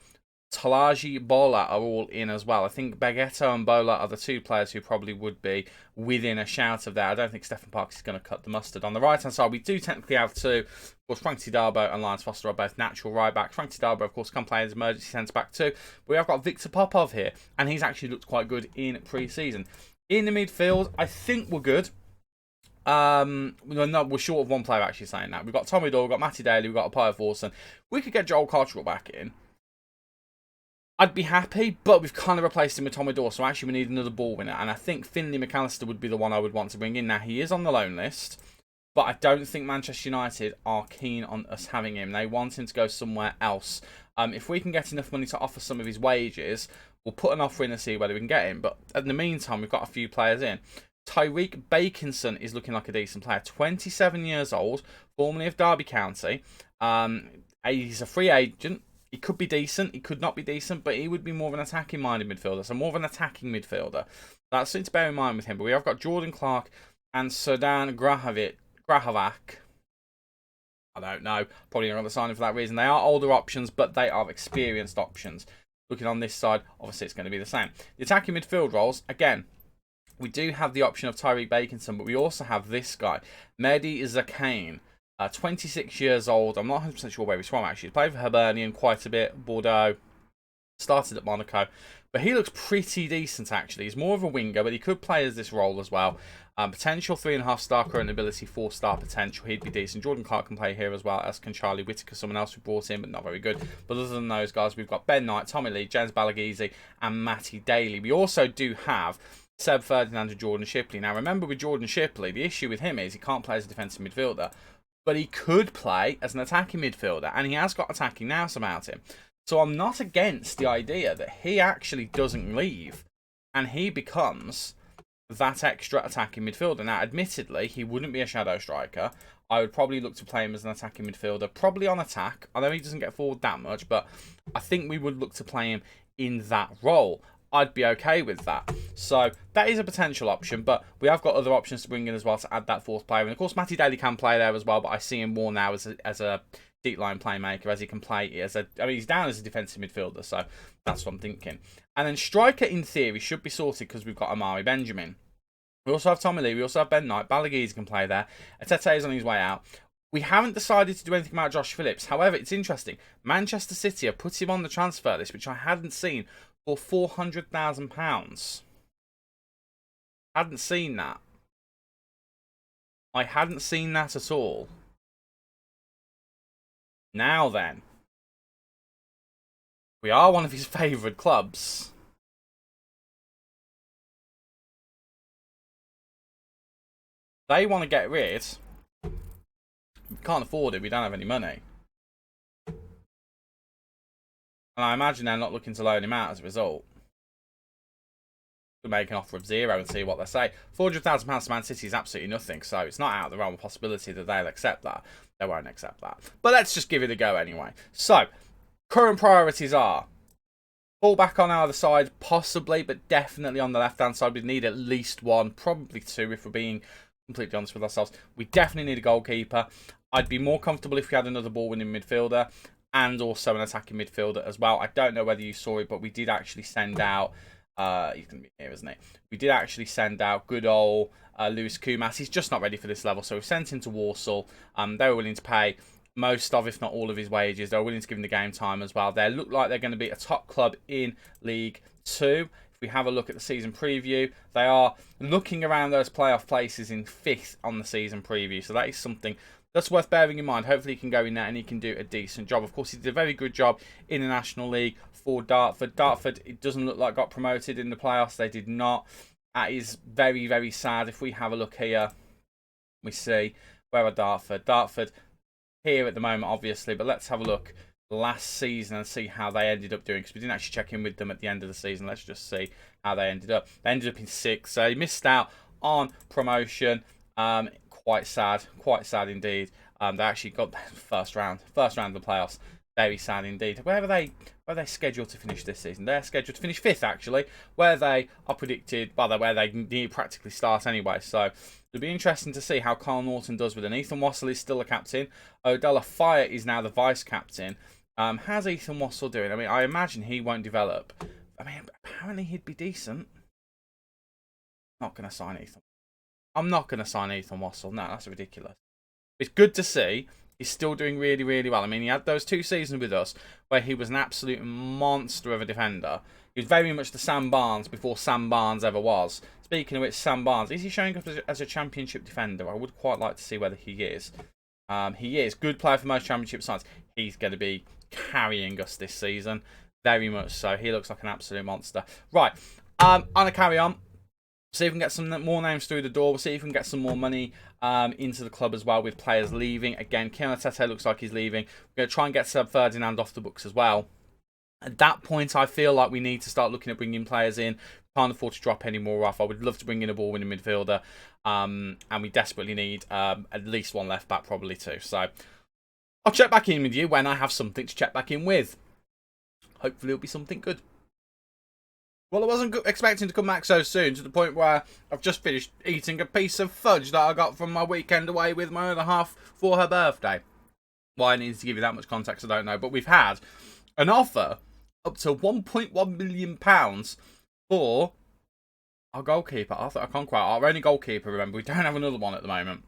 Talaji Bola are all in as well. I think Beghetto and Bola are the 2 players who probably would be within a shout of that. I don't think Stefan Parks is going to cut the mustard. On the right-hand side, we do technically have 2. Of course, Frankie Darbo and Lyons Foster are both natural right-backs. Frankie Darbo, of course, can play as emergency centre-back too. But we have got Victor Popov here, and he's actually looked quite good in pre-season. In the midfield, I think we're good. No, we're short of one player actually saying that. We've got Tommy Doyle, we've got Matty Daly, we've got Apaya Forson. We could get Joel Cottrell back in. I'd be happy, but we've kind of replaced him with Tommy Doyle, so actually we need another ball winner. And I think Finlay McAllister would be the one I would want to bring in. Now, he is on the loan list, but I don't think Manchester United are keen on us having him. They want him to go somewhere else. If we can get enough money to offer some of his wages, we'll put an offer in and see whether we can get him. But in the meantime, we've got a few players in. Tyreek Bakinson is looking like a decent player. 27 years old, formerly of Derby County. He's a free agent. He could be decent. He could not be decent, but he would be more of an attacking-minded midfielder. So more of an attacking midfielder. That's something to bear in mind with him. But we have got Jordan Clark and Sudan Grahovac. I don't know. Probably not going to sign him for that reason. They are older options, but they are experienced options. Looking on this side, obviously it's going to be the same. The attacking midfield roles, again, we do have the option of Tyreek Bakinson, but we also have this guy, Mehdi Zakane, 26 years old. I'm not 100% sure where he's from, actually. He's played for Hibernian quite a bit, Bordeaux, started at Monaco. But he looks pretty decent, actually. He's more of a winger, but he could play as this role as well. Potential 3.5-star current ability, 4-star potential. He'd be decent. Jordan Clark can play here as well, as can Charlie Whittaker, someone else we brought in, but not very good. But other than those guys, we've got Ben Knight, Tommy Lee, James Balagizi, and Matty Daly. We also do have Seb Ferdinand and Jordan Shipley. Now, remember with Jordan Shipley, the issue with him is he can't play as a defensive midfielder, but he could play as an attacking midfielder, and he has got attacking nous about him. So I'm not against the idea that he actually doesn't leave, and he becomes that extra attacking midfielder. Now, admittedly, he wouldn't be a shadow striker. I would probably look to play him as an attacking midfielder, probably on attack. I know he doesn't get forward that much, but I think we would look to play him in that role. I'd be okay with that. So that is a potential option, but we have got other options to bring in as well to add that fourth player. And of course, Matty Daly can play there as well, but I see him more now as a deep line playmaker, as he can play as I mean, he's down as a defensive midfielder, so that's what I'm thinking. And then striker, in theory, should be sorted because we've got Amari Benjamin. We also have Tommy Lee, we also have Ben Knight, Balagizi can play there, Atete is on his way out. We haven't decided to do anything about Josh Phillips. However, it's interesting. Manchester City have put him on the transfer list, which I hadn't seen, for £400,000. Hadn't seen that. I hadn't seen that at all. Now then, we are one of his favourite clubs. They want to get rid. We can't afford it. We don't have any money. And I imagine they're not looking to loan him out as a result. We'll make an offer of 0 and see what they say. £400,000 to Man City is absolutely nothing, so it's not out of the realm of possibility that they'll accept that. They won't accept that. But let's just give it a go anyway. So, current priorities are full back on either side, possibly, but definitely on the left-hand side. We'd need at least one, probably two, if we're being completely honest with ourselves. We definitely need a goalkeeper. I'd be more comfortable if we had another ball-winning midfielder and also an attacking midfielder as well. I don't know whether you saw it, but we did actually send out... he's going to be here, isn't he? We did actually send out good old Lewis Kumas. He's just not ready for this level, so we've sent him to Warsaw. They were willing to pay most of, if not all of his wages. They were willing to give him the game time as well. They look like they're going to be a top club in League 2. If we have a look at the season preview, they are looking around those playoff places in 5th on the season preview. So that is something that's worth bearing in mind. Hopefully he can go in there and he can do a decent job. Of course, he did a very good job in the National League for Dartford. Dartford, it doesn't look like got promoted in the playoffs. They did not. That is very, very sad. If we have a look here, we see, where are Dartford? Dartford here at the moment, obviously, but let's have a look last season and see how they ended up doing, because we didn't actually check in with them at the end of the season. Let's just see how they ended up. They ended up in 6th, so they missed out on promotion. Quite sad indeed. They actually got the first round of the playoffs. Very sad indeed. Where are they scheduled to finish this season? They're scheduled to finish 5th, actually, where they are predicted, where they need practically start anyway. So it'll be interesting to see how Carl Norton does with it. Ethan Wassell is still a captain. Odella Fire is now the vice captain. How's Ethan Wassell doing? I mean, I imagine he won't develop. I mean, apparently he'd be decent. Not going to sign Ethan. I'm not going to sign Ethan Wassell. No, that's ridiculous. It's good to see he's still doing really, really well. I mean, he had those 2 seasons with us where he was an absolute monster of a defender. He was very much the Sam Barnes before Sam Barnes ever was. Speaking of which, Sam Barnes, is he showing up as a championship defender? I would quite like to see whether he is. He is. Good player for most championship sides. He's going to be carrying us this season. Very much so. He looks like an absolute monster. Right. I'm going to carry on. See if we can get some more names through the door. We'll see if we can get some more money into the club as well with players leaving. Again, Kian Atete looks like he's leaving. We're going to try and get Seb Ferdinand off the books as well. At that point, I feel like we need to start looking at bringing players in. Can't afford to drop any more off. I would love to bring in a ball-winning midfielder. And we desperately need at least one left-back, probably 2. So I'll check back in with you when I have something to check back in with. Hopefully it'll be something good. Well, I wasn't expecting to come back so soon, to the point where I've just finished eating a piece of fudge that I got from my weekend away with my other half for her birthday. Why I need to give you that much context, I don't know. But we've had an offer up to £1.1 million for our goalkeeper, Arthur Okonkwo, our only goalkeeper. Remember, we don't have another one at the moment.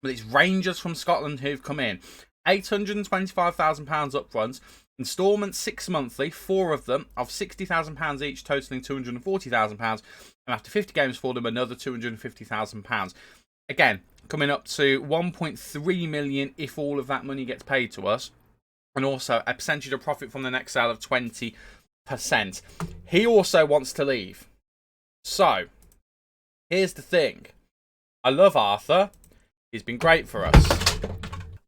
But it's Rangers from Scotland who've come in. £825,000 up front. Instalments 6 monthly, 4 of them, of £60,000 each, totalling £240,000. And after 50 games for them, another £250,000. Again, coming up to 1.3 million if all of that money gets paid to us. And also a percentage of profit from the next sale of 20%. He also wants to leave. So, here's the thing. I love Arthur. He's been great for us.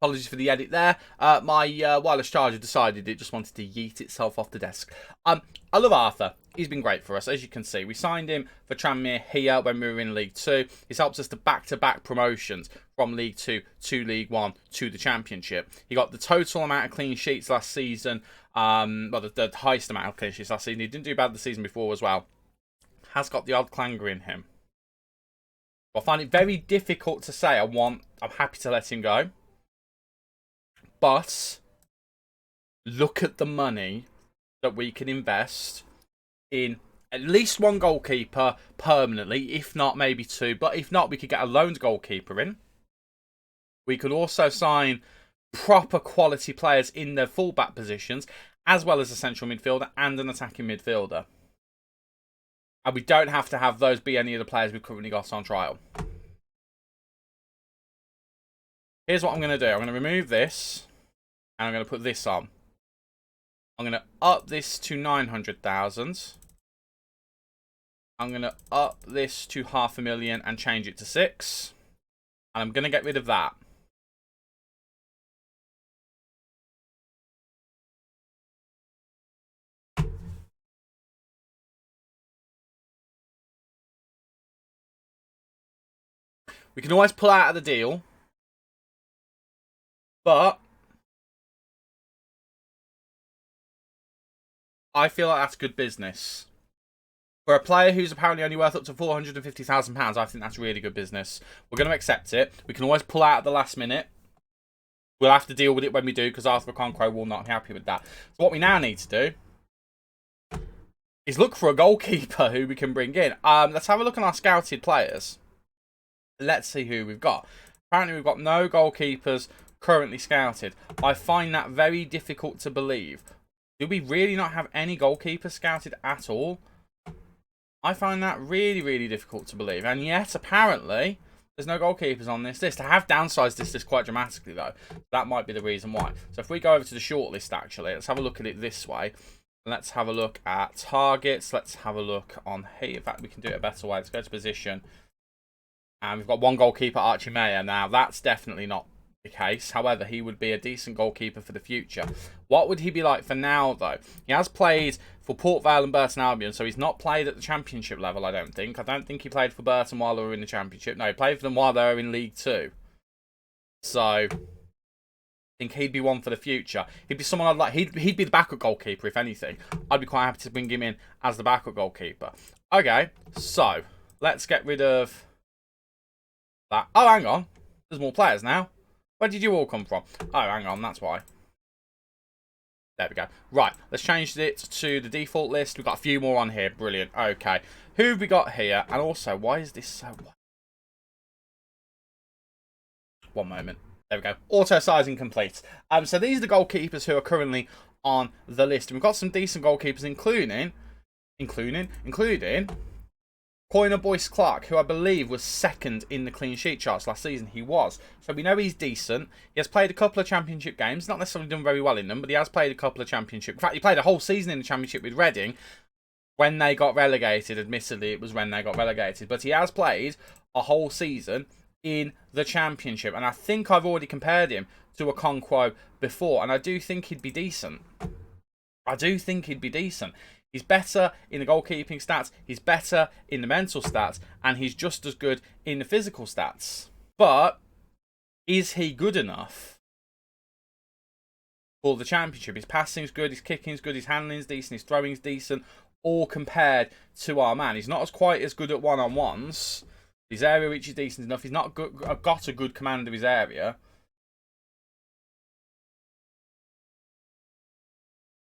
Apologies for the edit there. My wireless charger decided it just wanted to yeet itself off the desk. I love Arthur. He's been great for us, as you can see. We signed him for Tranmere here when we were in League 2. He's helped us to back-to-back promotions from League 2 to League 1 to the Championship. He got the total amount of clean sheets last season. Well, the highest amount of clean sheets last season. He didn't do bad the season before as well. Has got the odd clanger in him. I find it very difficult to say I'm happy to let him go. But look at the money that we can invest in at least one goalkeeper permanently, if not maybe 2. But if not, we could get a loaned goalkeeper in. We could also sign proper quality players in their fullback positions, as well as a central midfielder and an attacking midfielder. And we don't have to have those be any of the players we've currently got on trial. Here's what I'm going to do. I'm going to remove this. And I'm going to put this on. I'm going to up this to 900,000. I'm going to up this to 500,000 and change it to 6. And I'm going to get rid of that. We can always pull out of the deal. But I feel like that's good business. For a player who's apparently only worth up to £450,000, I think that's really good business. We're going to accept it. We can always pull out at the last minute. We'll have to deal with it when we do, because Arthur Okonkwo will not be happy with that. So what we now need to do is look for a goalkeeper who we can bring in. Let's have a look at our scouted players. Let's see who we've got. Apparently we've got no goalkeepers currently scouted. I find that very difficult to believe. Do we really not have any goalkeepers scouted at all? I find that really, really difficult to believe. And yet, apparently, there's no goalkeepers on this list. I have downsized this list quite dramatically, though. That might be the reason why. So if we go over to the shortlist, actually, let's have a look at it this way. Let's have a look at targets. Let's have a look on here. In fact, we can do it a better way. Let's go to position. And we've got one goalkeeper, Archie Mayer. Now, that's definitely not the case. However, he would be a decent goalkeeper for the future. What would he be like for now, though? He has played for Port Vale and Burton Albion, so he's not played at the Championship level, I don't think. I don't think he played for Burton while they were in the Championship. No, he played for them while they were in League 2. So, I think he'd be one for the future. He'd be someone I'd like. He'd be the backup goalkeeper, if anything. I'd be quite happy to bring him in as the backup goalkeeper. Okay, so, let's get rid of that. Oh, hang on. There's more players now. Where did you all come from? Oh, hang on, that's why. There we go. Right, let's change it to the default list. We've got a few more on here. Brilliant. Okay. Who have we got here? And also, why is this so... One moment. There we go. Auto sizing complete. So these are the goalkeepers who are currently on the list. And we've got some decent goalkeepers, including Coiner Boyce Clark, who I believe was second in the clean sheet charts last season. He was. So we know he's decent. He has played a couple of Championship games. Not necessarily done very well in them, but he has played a couple of Championship. In fact, he played a whole season in the Championship with Reading when they got relegated. Admittedly, it was when they got relegated. But he has played a whole season in the Championship. And I think I've already compared him to Okonkwo before. And I do think he'd be decent. He's better in the goalkeeping stats, he's better in the mental stats, and he's just as good in the physical stats. But is he good enough for the Championship? His passing's good, his kicking's good, his handling's decent, his throwing's decent, all compared to our man. He's not quite as good at one-on-ones. His area reach is decent enough. He's not got a good command of his area.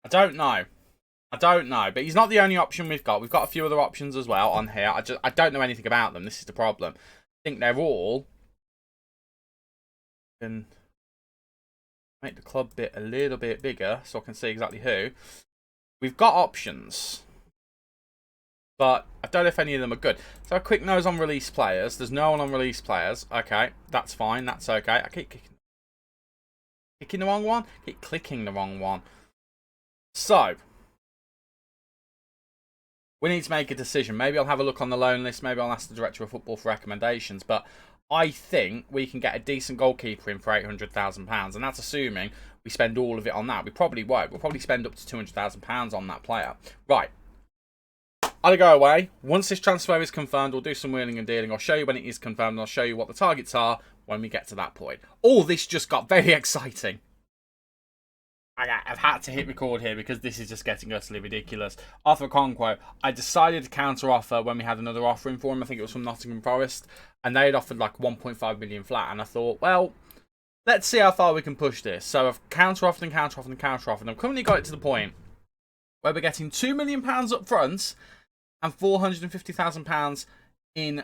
I don't know. I don't know, but he's not the only option we've got. We've got a few other options as well on here. I don't know anything about them. This is the problem. I think they're all can make the club bit a little bit bigger so I can see exactly who. We've got options, but I don't know if any of them are good. So a quick nose on release players. There's no one on release players. Okay, that's fine. That's okay. I keep kicking the wrong one. Keep clicking the wrong one. So we need to make a decision. Maybe I'll have a look on the loan list. Maybe I'll ask the director of football for recommendations. But I think we can get a decent goalkeeper in for £800,000. And that's assuming we spend all of it on that. We probably won't. We'll probably spend up to £200,000 on that player. Right. I'll go away. Once this transfer is confirmed, we'll do some wheeling and dealing. I'll show you when it is confirmed. And I'll show you what the targets are when we get to that point. All this just got very exciting. I've had to hit record here because this is just getting utterly ridiculous. Offer Conquo. I decided to counter offer when we had another offer in for him. I think it was from Nottingham Forest. And they had offered like 1.5 million flat. And I thought, well, let's see how far we can push this. So I've counter offered and counter offered and counter offered. And I've currently got it to the point where we're getting £2 million up front and £450,000 in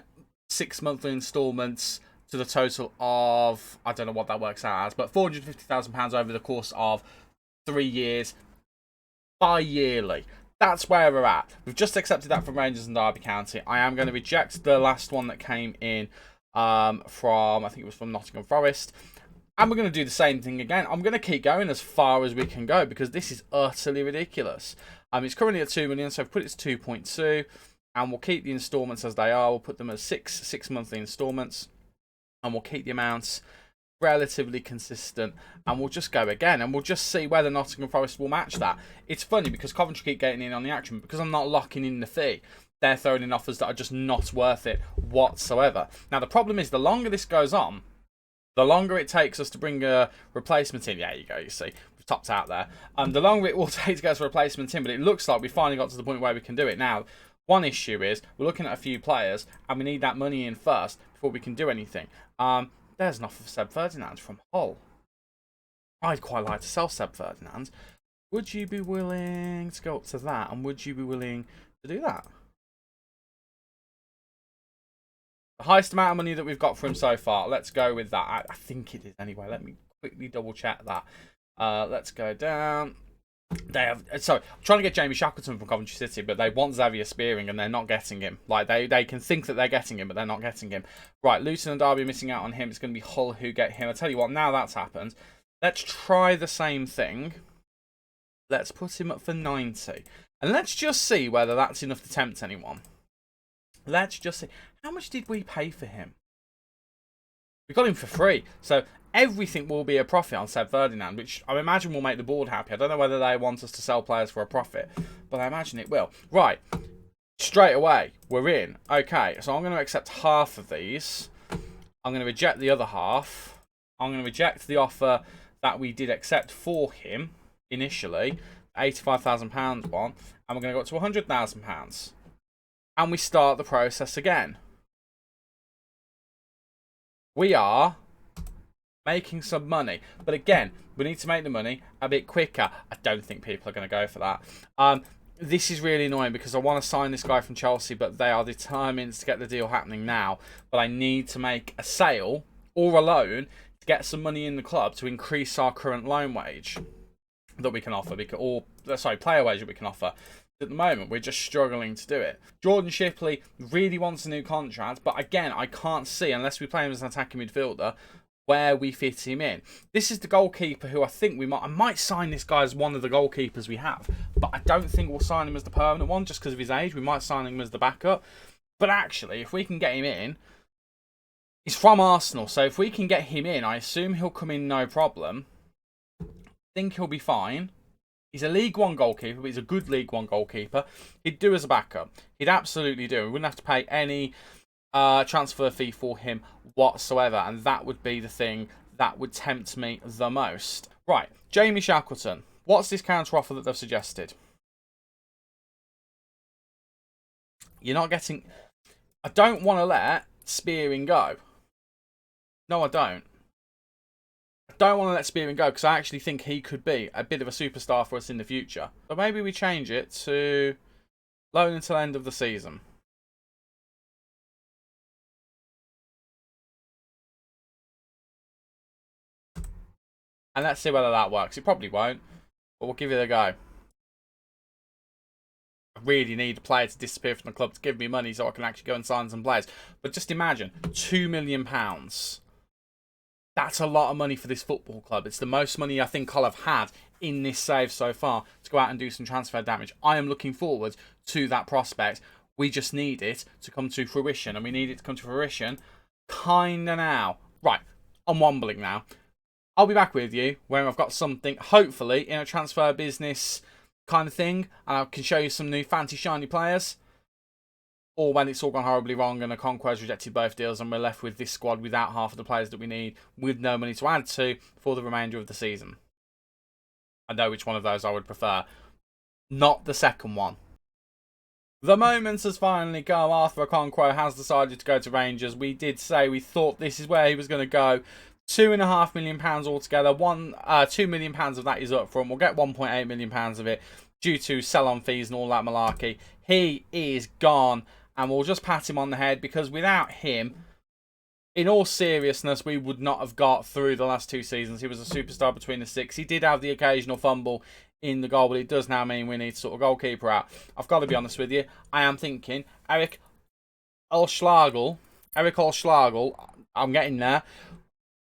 6 monthly instalments to the total of, I don't know what that works out as, but £450,000 over the course of 3 years, bi-yearly. That's where we're at. We've just accepted that from Rangers and Derby County. I am going to reject the last one that came in from, I think it was from Nottingham Forest. And we're going to do the same thing again. I'm going to keep going as far as we can go because this is utterly ridiculous. It's currently at 2 million, so I've put it to 2.2. And we'll keep the instalments as they are. We'll put them as six monthly instalments. And we'll keep the amounts relatively consistent, and we'll just go again, and we'll just see whether Nottingham Forest will match that. It's funny because Coventry keep getting in on the action, because I'm not locking in the fee. They're throwing in offers that are just not worth it whatsoever. Now the problem is, the longer this goes on, the longer it takes us to bring a replacement in. Yeah, you go. You see, we've topped out there. The longer it will take to get us a replacement in, but it looks like we finally got to the point where we can do it now. One issue is we're looking at a few players, and we need that money in first before we can do anything. There's an offer for Seb Ferdinand from Hull. I'd quite like to sell Seb Ferdinand. Would you be willing to go up to that? And would you be willing to do that? The highest amount of money that we've got for him so far. Let's go with that. I think it is anyway. Let me quickly double check that. Let's go down. They have, sorry, I'm trying to get Jamie Shackleton from Coventry City, but they want Xavier Spearing and they're not getting him. Like, they can think that they're getting him, but they're not getting him. Right, Luton and Derby missing out on him. It's going to be Hull who get him. I tell you what, now that's happened, let's try the same thing. Let's put him up for 90. And let's just see whether that's enough to tempt anyone. Let's just see. How much did we pay for him? We got him for free. So everything will be a profit on Seb Ferdinand, which I imagine will make the board happy. I don't know whether they want us to sell players for a profit, but I imagine it will. Right, straight away, we're in. Okay, so I'm going to accept half of these. I'm going to reject the other half. I'm going to reject the offer that we did accept for him initially, £85,000 one, and we're going to go up to £100,000. And we start the process again. We are making some money, but again, we need to make the money a bit quicker. I don't think people are going to go for that. This is really annoying because I want to sign this guy from Chelsea, but they are determined to get the deal happening now. But I need to make a sale or a loan to get some money in the club to increase our current loan wage that we can offer, or sorry, player wage that we can offer. At the moment, we're just struggling to do it. Jordan Shipley really wants a new contract, but again, I can't see, unless we play him as an attacking midfielder, where we fit him in. This is the goalkeeper who I think I might sign this guy as one of the goalkeepers we have, but I don't think we'll sign him as the permanent one just because of his age. We might sign him as the backup. But actually, if we can get him in, he's from Arsenal, so if we can get him in, I assume he'll come in no problem. I think he'll be fine. He's a League One goalkeeper, but he's a good League One goalkeeper. He'd do as a backup. He'd absolutely do. We wouldn't have to pay any transfer fee for him whatsoever, and that would be the thing that would tempt me the most. Right, Jamie Shackleton. What's this counter offer that they've suggested? You're not getting... I don't want to let Spearing go. No, I don't. I don't want to let Spearman go because I actually think he could be a bit of a superstar for us in the future. So maybe we change it to loan until end of the season. And let's see whether that works. It probably won't, but we'll give it a go. I really need a player to disappear from the club to give me money so I can actually go and sign some players. But just imagine, £2 million. That's a lot of money for this football club. It's the most money I think I'll have had in this save so far to go out and do some transfer damage. I am looking forward to that prospect. We just need it to come to fruition, and we need it to come to fruition kinda now. Right, I'm wombling now. I'll be back with you when I've got something, hopefully, in a transfer business kind of thing, and I can show you some new fancy shiny players. Or when it's all gone horribly wrong and Okonkwo's rejected both deals and we're left with this squad without half of the players that we need, with no money to add to for the remainder of the season. I know which one of those I would prefer. Not the second one. The moment has finally come. Arthur Okonkwo has decided to go to Rangers. We did say we thought this is where he was going to go. £2.5 million altogether. £2 million of that is up front. We'll get £1.8 million of it due to sell-on fees and all that malarkey. He is gone. And we'll just pat him on the head because without him, in all seriousness, we would not have got through the last 2 seasons. He was a superstar between the six. He did have the occasional fumble in the goal, but it does now mean we need to sort of goalkeeper out. I've got to be honest with you. I am thinking Eric Olschlagel, I'm getting there,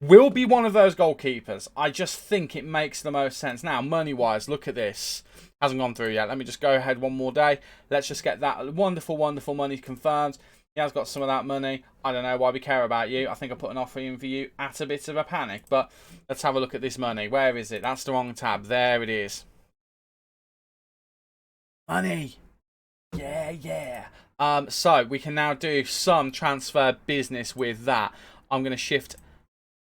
will be one of those goalkeepers. I just think it makes the most sense. Now, money-wise, look at this. Hasn't gone through yet. Let me just go ahead one more day. Let's just get that wonderful, wonderful money confirmed. He has got some of that money. I don't know why we care about you. I think I put an offer in for you at a bit of a panic. But let's have a look at this money. Where is it? That's the wrong tab. There it is. Money. Yeah. So we can now do some transfer business with that. I'm going to shift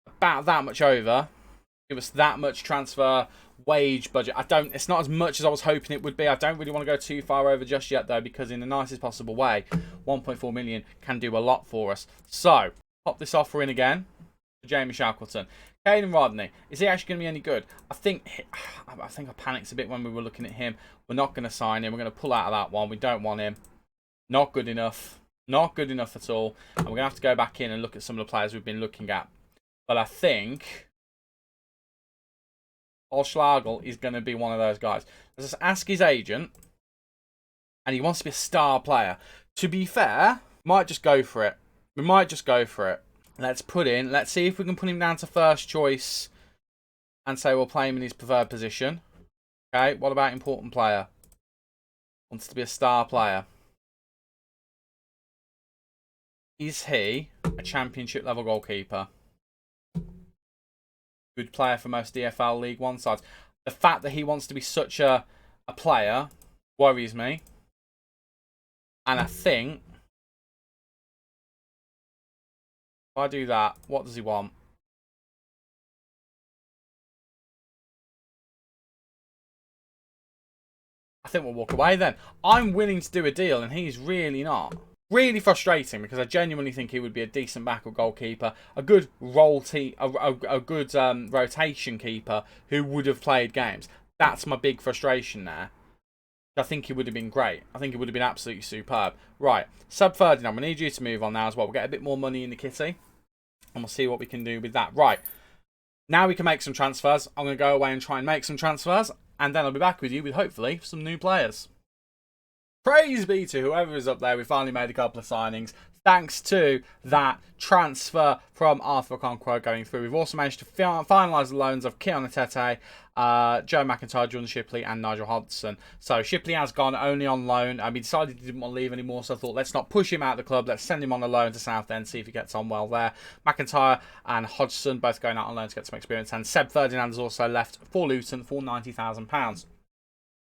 about that much over. Give us that much transfer wage budget. It's not as much as I was hoping it would be. I don't really want to go too far over just yet though, because in the nicest possible way, 1.4 million can do a lot for us. So pop this offer in again for Jamie Shackleton. Caden Rodney, is he actually going to be any good? I think I panicked a bit when we were looking at him. We're not going to sign him. We're going to pull out of that one. We don't want him. Not good enough. Not good enough at all. And we're going to have to go back in and look at some of the players we've been looking at. But I think Olschlagel is going to be one of those guys. Let's just ask his agent. And he wants to be a star player. To be fair, might just go for it. We might just go for it. Let's see if we can put him down to first choice. And say we'll play him in his preferred position. Okay, what about important player? Wants to be a star player. Is he a championship level goalkeeper? Good player for most DFL League One sides. The fact that he wants to be such a player worries me. And I think if I do that, what does he want? I think we'll walk away then. I'm willing to do a deal and he's really not. Really frustrating because I genuinely think he would be a decent backup goalkeeper, a good a good rotation keeper who would have played games. That's my big frustration there. I think he would have been great. I think he would have been absolutely superb. Right, Sub Ferdinand, we need you to move on now as well. We'll get a bit more money in the kitty and we'll see what we can do with that. Right, now we can make some transfers. I'm going to go away and try and make some transfers and then I'll be back with you with hopefully some new players. Praise be to whoever is up there. We finally made a couple of signings. Thanks to that transfer from Arthur Okonkwo going through. We've also managed to finalise the loans of Keon Atete, Joe McIntyre, Jordan Shipley and Nigel Hodgson. So Shipley has gone only on loan. He decided he didn't want to leave anymore, so I thought let's not push him out of the club. Let's send him on a loan to Southend, see if he gets on well there. McIntyre and Hodgson both going out on loan to get some experience. And Seb Ferdinand has also left for Luton for £90,000.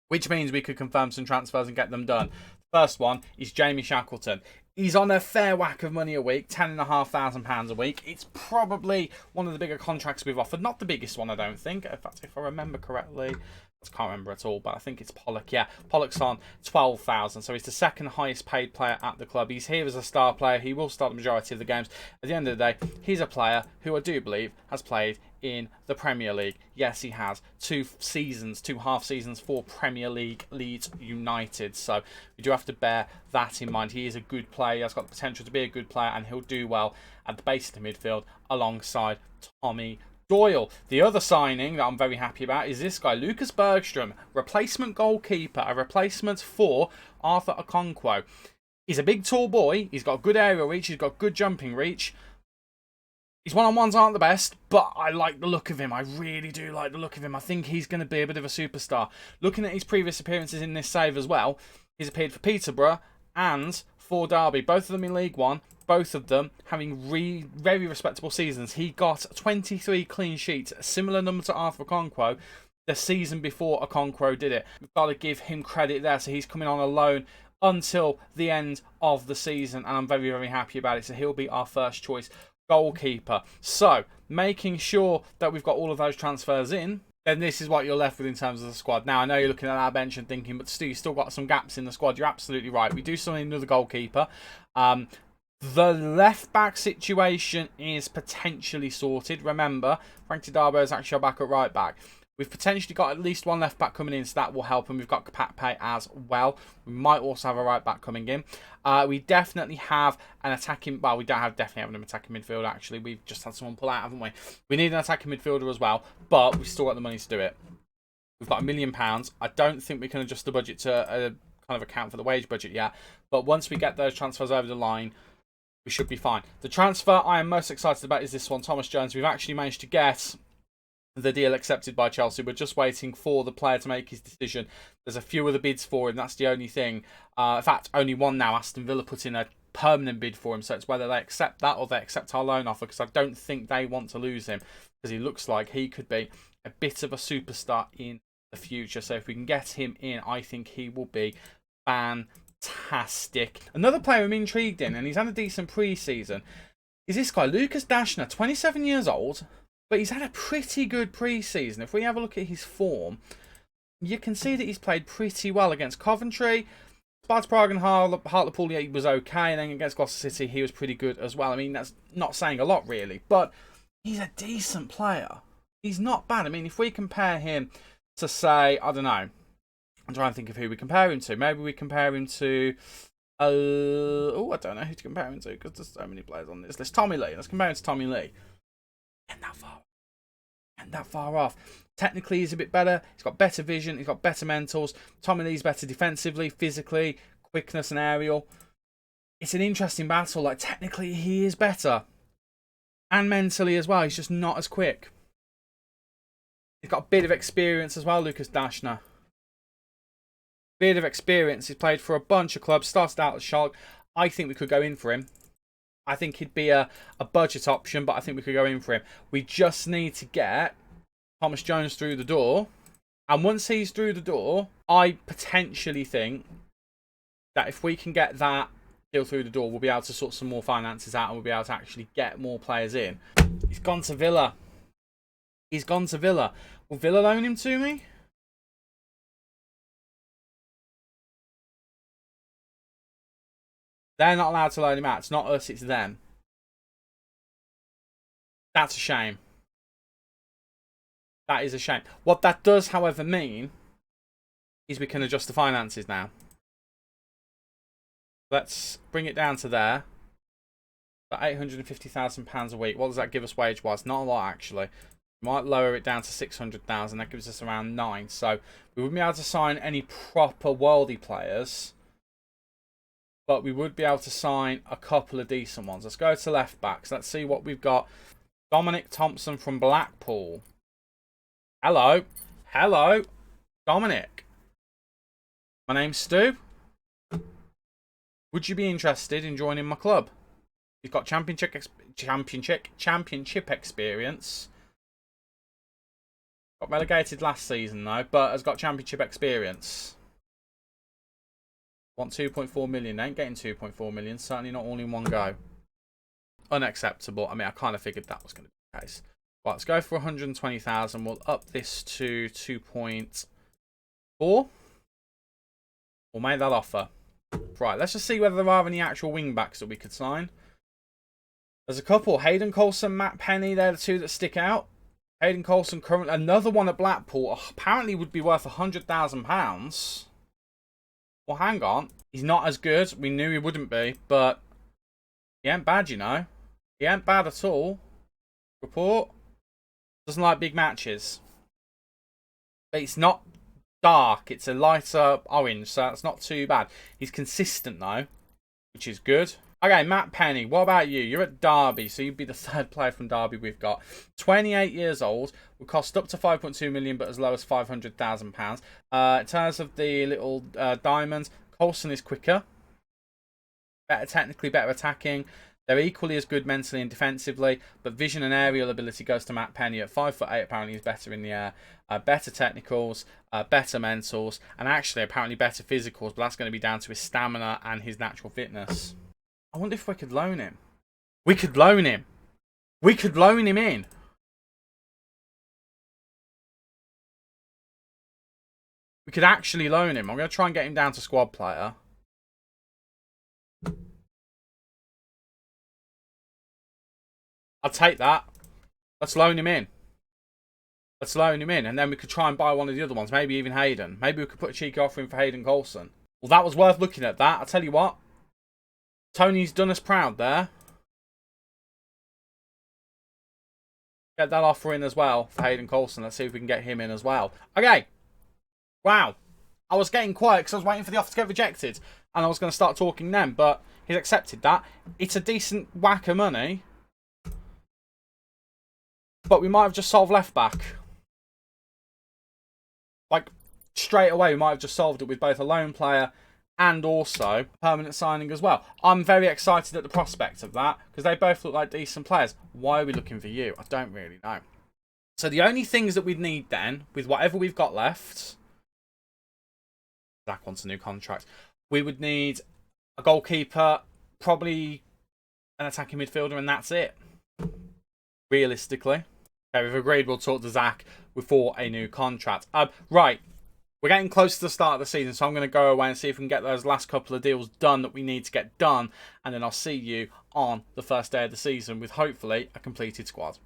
Which means we could confirm some transfers and get them done. First one is Jamie Shackleton. He's on a fair whack of money a week, £10,500 a week. It's probably one of the bigger contracts we've offered. Not the biggest one, I don't think. In fact, if I remember correctly, I can't remember at all, but I think it's Pollock. Yeah, Pollock's on £12,000, so he's the second highest paid player at the club. He's here as a star player. He will start the majority of the games. At the end of the day, he's a player who I do believe has played in the Premier League. Yes, he has 2 seasons, 2 half seasons for Premier League Leeds United. So we do have to bear that in mind. He is a good player. He has got the potential to be a good player, and he'll do well at the base of the midfield alongside Tommy Doyle. The other signing that I'm very happy about is this guy, Lucas Bergstrom, replacement goalkeeper, a replacement for Arthur Okonkwo. He's a big, tall boy. He's got good aerial reach. He's got good jumping reach. His one-on-ones aren't the best, but I like the look of him. I really do like the look of him. I think he's going to be a bit of a superstar. Looking at his previous appearances in this save as well, he's appeared for Peterborough and for Derby. Both of them in League One. Both of them having very respectable seasons. He got 23 clean sheets, a similar number to Arthur Okonkwo, the season before Okonkwo did it. We've got to give him credit there. So he's coming on a loan until the end of the season, and I'm very happy about it. So he'll be our first choice goalkeeper. So making sure that we've got all of those transfers in, then this is what you're left with in terms of the squad. Now, I know you're looking at our bench and thinking, but Stu, you still got some gaps in the squad. You're absolutely right. We do still need another goalkeeper. The left-back situation is potentially sorted. Remember, Frankie Darbo is actually our back at right-back. We've potentially got at least one left-back coming in, so that will help. And we've got Kapakpe as well. We might also have a right-back coming in. We definitely have an attacking... Well, we definitely have an attacking midfielder, actually. We've just had someone pull out, haven't we? We need an attacking midfielder as well, but we've still got the money to do it. We've got £1 million. I don't think we can adjust the budget to kind of account for the wage budget yet. But once we get those transfers over the line, we should be fine. The transfer I am most excited about is this one, Thomas Jones. We've actually managed to get the deal accepted by Chelsea. We're just waiting for the player to make his decision. There's a few other bids for him. That's the only thing. In fact, only one now. Aston Villa put in a permanent bid for him. So it's whether they accept that or they accept our loan offer, because I don't think they want to lose him, because he looks like he could be a bit of a superstar in the future. So if we can get him in, I think he will be fantastic. Another player I'm intrigued in, and he's had a decent pre-season, is this guy, Lucas Dashner, 27 years old, but he's had a pretty good pre-season. If we have a look at his form, you can see that he's played pretty well against Coventry. Sparta Prague and Hartlepool, he was okay, and then against Gloucester City, he was pretty good as well. I mean, that's not saying a lot, really, but he's a decent player. He's not bad. I mean, if we compare him to, say, I don't know, I'm trying to think of who we compare him to. Maybe we compare him to... I don't know who to compare him to, because there's so many players on this list. Tommy Lee. Let's compare him to Tommy Lee. And that far off. Technically, he's a bit better. He's got better vision. He's got better mentals. Tommy Lee's better defensively, physically, quickness and aerial. It's an interesting battle. Like, technically, he is better. And mentally as well. He's just not as quick. He's got a bit of experience as well, Lucas Dashner. Bit of experience. He's played for a bunch of clubs. Started out at Schalke. I think we could go in for him. I think he'd be a budget option, but I think we could go in for him. We just need to get Thomas Jones through the door. And once he's through the door, I potentially think that if we can get that deal through the door, we'll be able to sort some more finances out and we'll be able to actually get more players in. He's gone to Villa. He's gone to Villa. Will Villa loan him to me? They're not allowed to loan him out. It's not us, it's them. That's a shame. That is a shame. What that does, however, mean is we can adjust the finances now. Let's bring it down to there. About £850,000 a week. What does that give us wage-wise? Not a lot, actually. We might lower it down to 600,000. That gives us around 9. So we wouldn't be able to sign any proper worldy players, but we would be able to sign a couple of decent ones. Let's go to left backs. Let's see what we've got. Dominic Thompson from Blackpool. Hello. Hello. Dominic. My name's Stu. Would you be interested in joining my club? You've got championship experience. Got relegated last season though, but has got championship experience. Want 2.4 million. They ain't getting 2.4 million. Certainly not all in one go. Unacceptable. I mean, I kind of figured that was going to be the case. Right, let's go for 120,000. We'll up this to 2.4. We'll make that offer. Right, let's just see whether there are any actual wing backs that we could sign. There's a couple. Hayden Coulson, Matt Penny. They're the two that stick out. Hayden Coulson, currently another one at Blackpool, apparently would be worth £100,000. Well, hang on. He's not as good. We knew he wouldn't be, but he ain't bad, you know. He ain't bad at all. Report. Doesn't like big matches. But it's not dark. It's a lighter orange, so that's not too bad. He's consistent, though, which is good. Okay, Matt Penny, what about you? You're at Derby, so you'd be the third player from Derby we've got. 28 years old, would cost up to 5.2 million, but as low as £500,000. In terms of the little diamonds, Coulson is quicker, better technically, better attacking. They're equally as good mentally and defensively, but vision and aerial ability goes to Matt Penny. At 5'8", apparently he's better in the air. Better technicals, better mentals, and actually apparently better physicals, but that's going to be down to his stamina and his natural fitness. I wonder if we could loan him. We could loan him. We could loan him in. We could actually loan him. I'm going to try and get him down to squad player. I'll take that. Let's loan him in. Let's loan him in. And then we could try and buy one of the other ones. Maybe even Hayden. Maybe we could put a cheeky offer in for Hayden Coulson. Well, that was worth looking at that. I'll tell you what. Tony's done us proud there. Get that offer in as well for Hayden Coulson. Let's see if we can get him in as well. Okay. Wow. I was getting quiet because I was waiting for the offer to get rejected. And I was going to start talking then. But he's accepted that. It's a decent whack of money. But we might have just solved left back. Like, straight away, we might have just solved it with both a loan player and also permanent signing as well. I'm very excited at the prospect of that because they both look like decent players. Why are we looking for you? I don't really know. So the only things that we'd need then, with whatever we've got left, Zach wants a new contract. We would need a goalkeeper, probably an attacking midfielder, and that's it. Realistically. Okay, we've agreed we'll talk to Zach before a new contract. Right. We're getting close to the start of the season, so I'm going to go away and see if we can get those last couple of deals done that we need to get done. And then I'll see you on the first day of the season with hopefully a completed squad.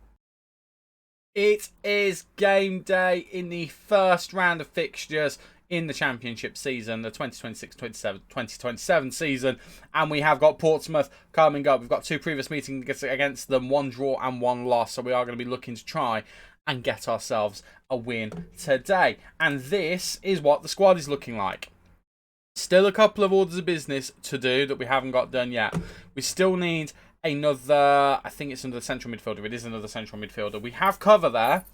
It is game day in the first round of fixtures in the Championship season, the 2026-2027 season. And we have got Portsmouth coming up. We've got two previous meetings against them, one draw and one loss. So we are going to be looking to try and get ourselves a win today. And this is what the squad is looking like. Still a couple of orders of business to do that we haven't got done yet. We still need another, I think it's another central midfielder. It is another central midfielder. We have cover there,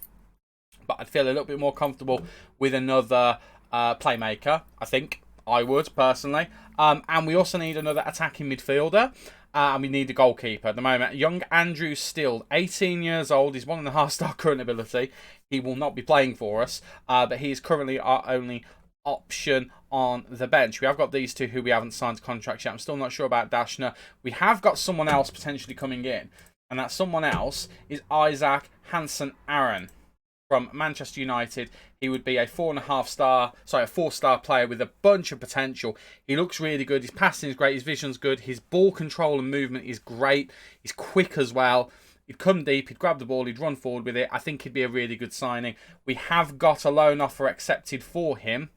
but I'd feel a little bit more comfortable with another playmaker, I think. I would, personally. And we also need another attacking midfielder. And we need a goalkeeper at the moment. Young Andrew Still, 18 years old. He's 1.5-star current ability. He will not be playing for us. But he is currently our only option on the bench. We have got these two who we haven't signed contracts yet. I'm still not sure about Dashner. We have got someone else potentially coming in. And that someone else is Isaac Hansen-Aaron from Manchester United. He would be a 4.5-star player with a bunch of potential. He looks really good. His passing is great. His vision's good. His ball control and movement is great. He's quick as well. He'd come deep. He'd grab the ball. He'd run forward with it. I think he'd be a really good signing. We have got a loan offer accepted for him.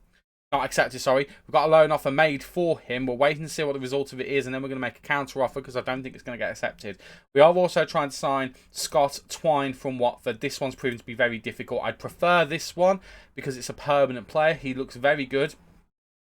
Not accepted, sorry. We've got a loan offer made for him. We're waiting to see what the result of it is, and then we're going to make a counter offer because I don't think it's going to get accepted. We are also trying to sign Scott Twine from Watford. This one's proven to be very difficult. I'd prefer this one because it's a permanent player. He looks very good.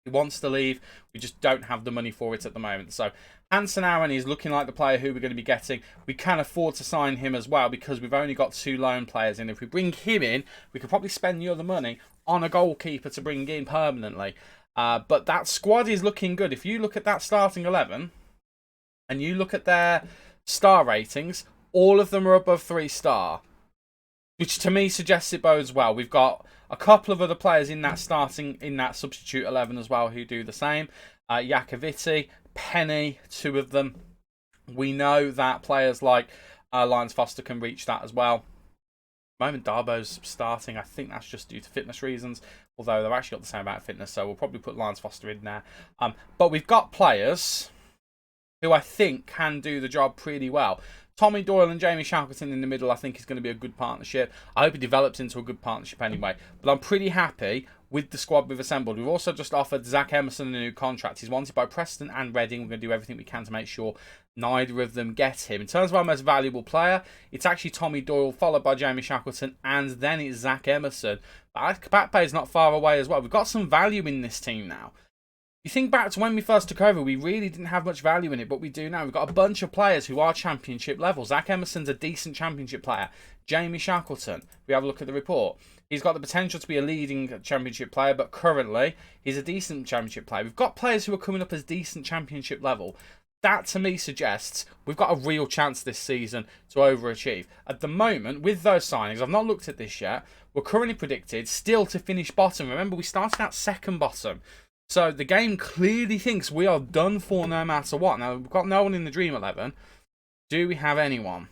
He wants to leave. We just don't have the money for it at the moment. So Hansen-Aaron is looking like the player who we're going to be getting. We can afford to sign him as well because we've only got 2 loan players in. If we bring him in, we could probably spend the other money on a goalkeeper to bring in permanently. But that squad is looking good. If you look at that starting 11 and you look at their star ratings, all of them are above 3-star, which to me suggests it bodes well. We've got a couple of other players in that substitute 11 as well who do the same. Iacovitti, Penny, 2 of them. We know that players like Lyons Foster can reach that as well. At the moment, Darbo's starting. I think that's just due to fitness reasons, although they've actually got the same amount of fitness, so we'll probably put Lyons Foster in there. But we've got players who I think can do the job pretty well. Tommy Doyle and Jamie Shackleton in the middle, I think, is going to be a good partnership. I hope it develops into a good partnership anyway. But I'm pretty happy with the squad we've assembled. We've also just offered Zach Emerson a new contract. He's wanted by Preston and Reading. We're going to do everything we can to make sure neither of them get him. In terms of our most valuable player, it's actually Tommy Doyle, followed by Jamie Shackleton, and then it's Zach Emerson. But back pay is not far away as well. We've got some value in this team now. You think back to when we first took over, we really didn't have much value in it, but we do now. We've got a bunch of players who are championship level. Zach Emerson's a decent championship player. Jamie Shackleton, we have a look at the report. He's got the potential to be a leading championship player, but currently he's a decent championship player. We've got players who are coming up as decent championship level. That to me suggests we've got a real chance this season to overachieve. At the moment, with those signings, I've not looked at this yet, we're currently predicted still to finish bottom. Remember, we started out second bottom. So the game clearly thinks we are done for no matter what. Now, we've got no one in the Dream 11. Do we have anyone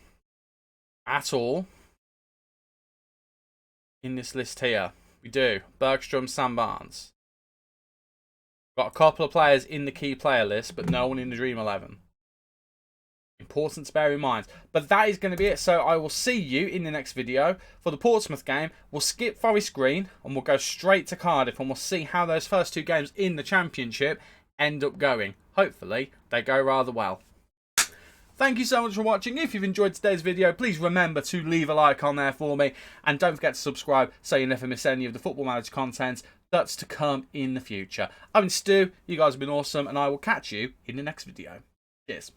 at all in this list here? We do. Bergstrom, Sam Barnes. Got a couple of players in the key player list, but no one in the Dream 11. Important to bear in mind. But that is going to be it. So I will see you in the next video. For the Portsmouth game, we'll skip Forest Green and we'll go straight to Cardiff, and we'll see how those first two games in the Championship end up going. Hopefully, they go rather well. Thank you so much for watching. If you've enjoyed today's video, please remember to leave a like on there for me. And don't forget to subscribe so you never miss any of the Football Manager content that's to come in the future. I've been Stu. You guys have been awesome, and I will catch you in the next video. Cheers.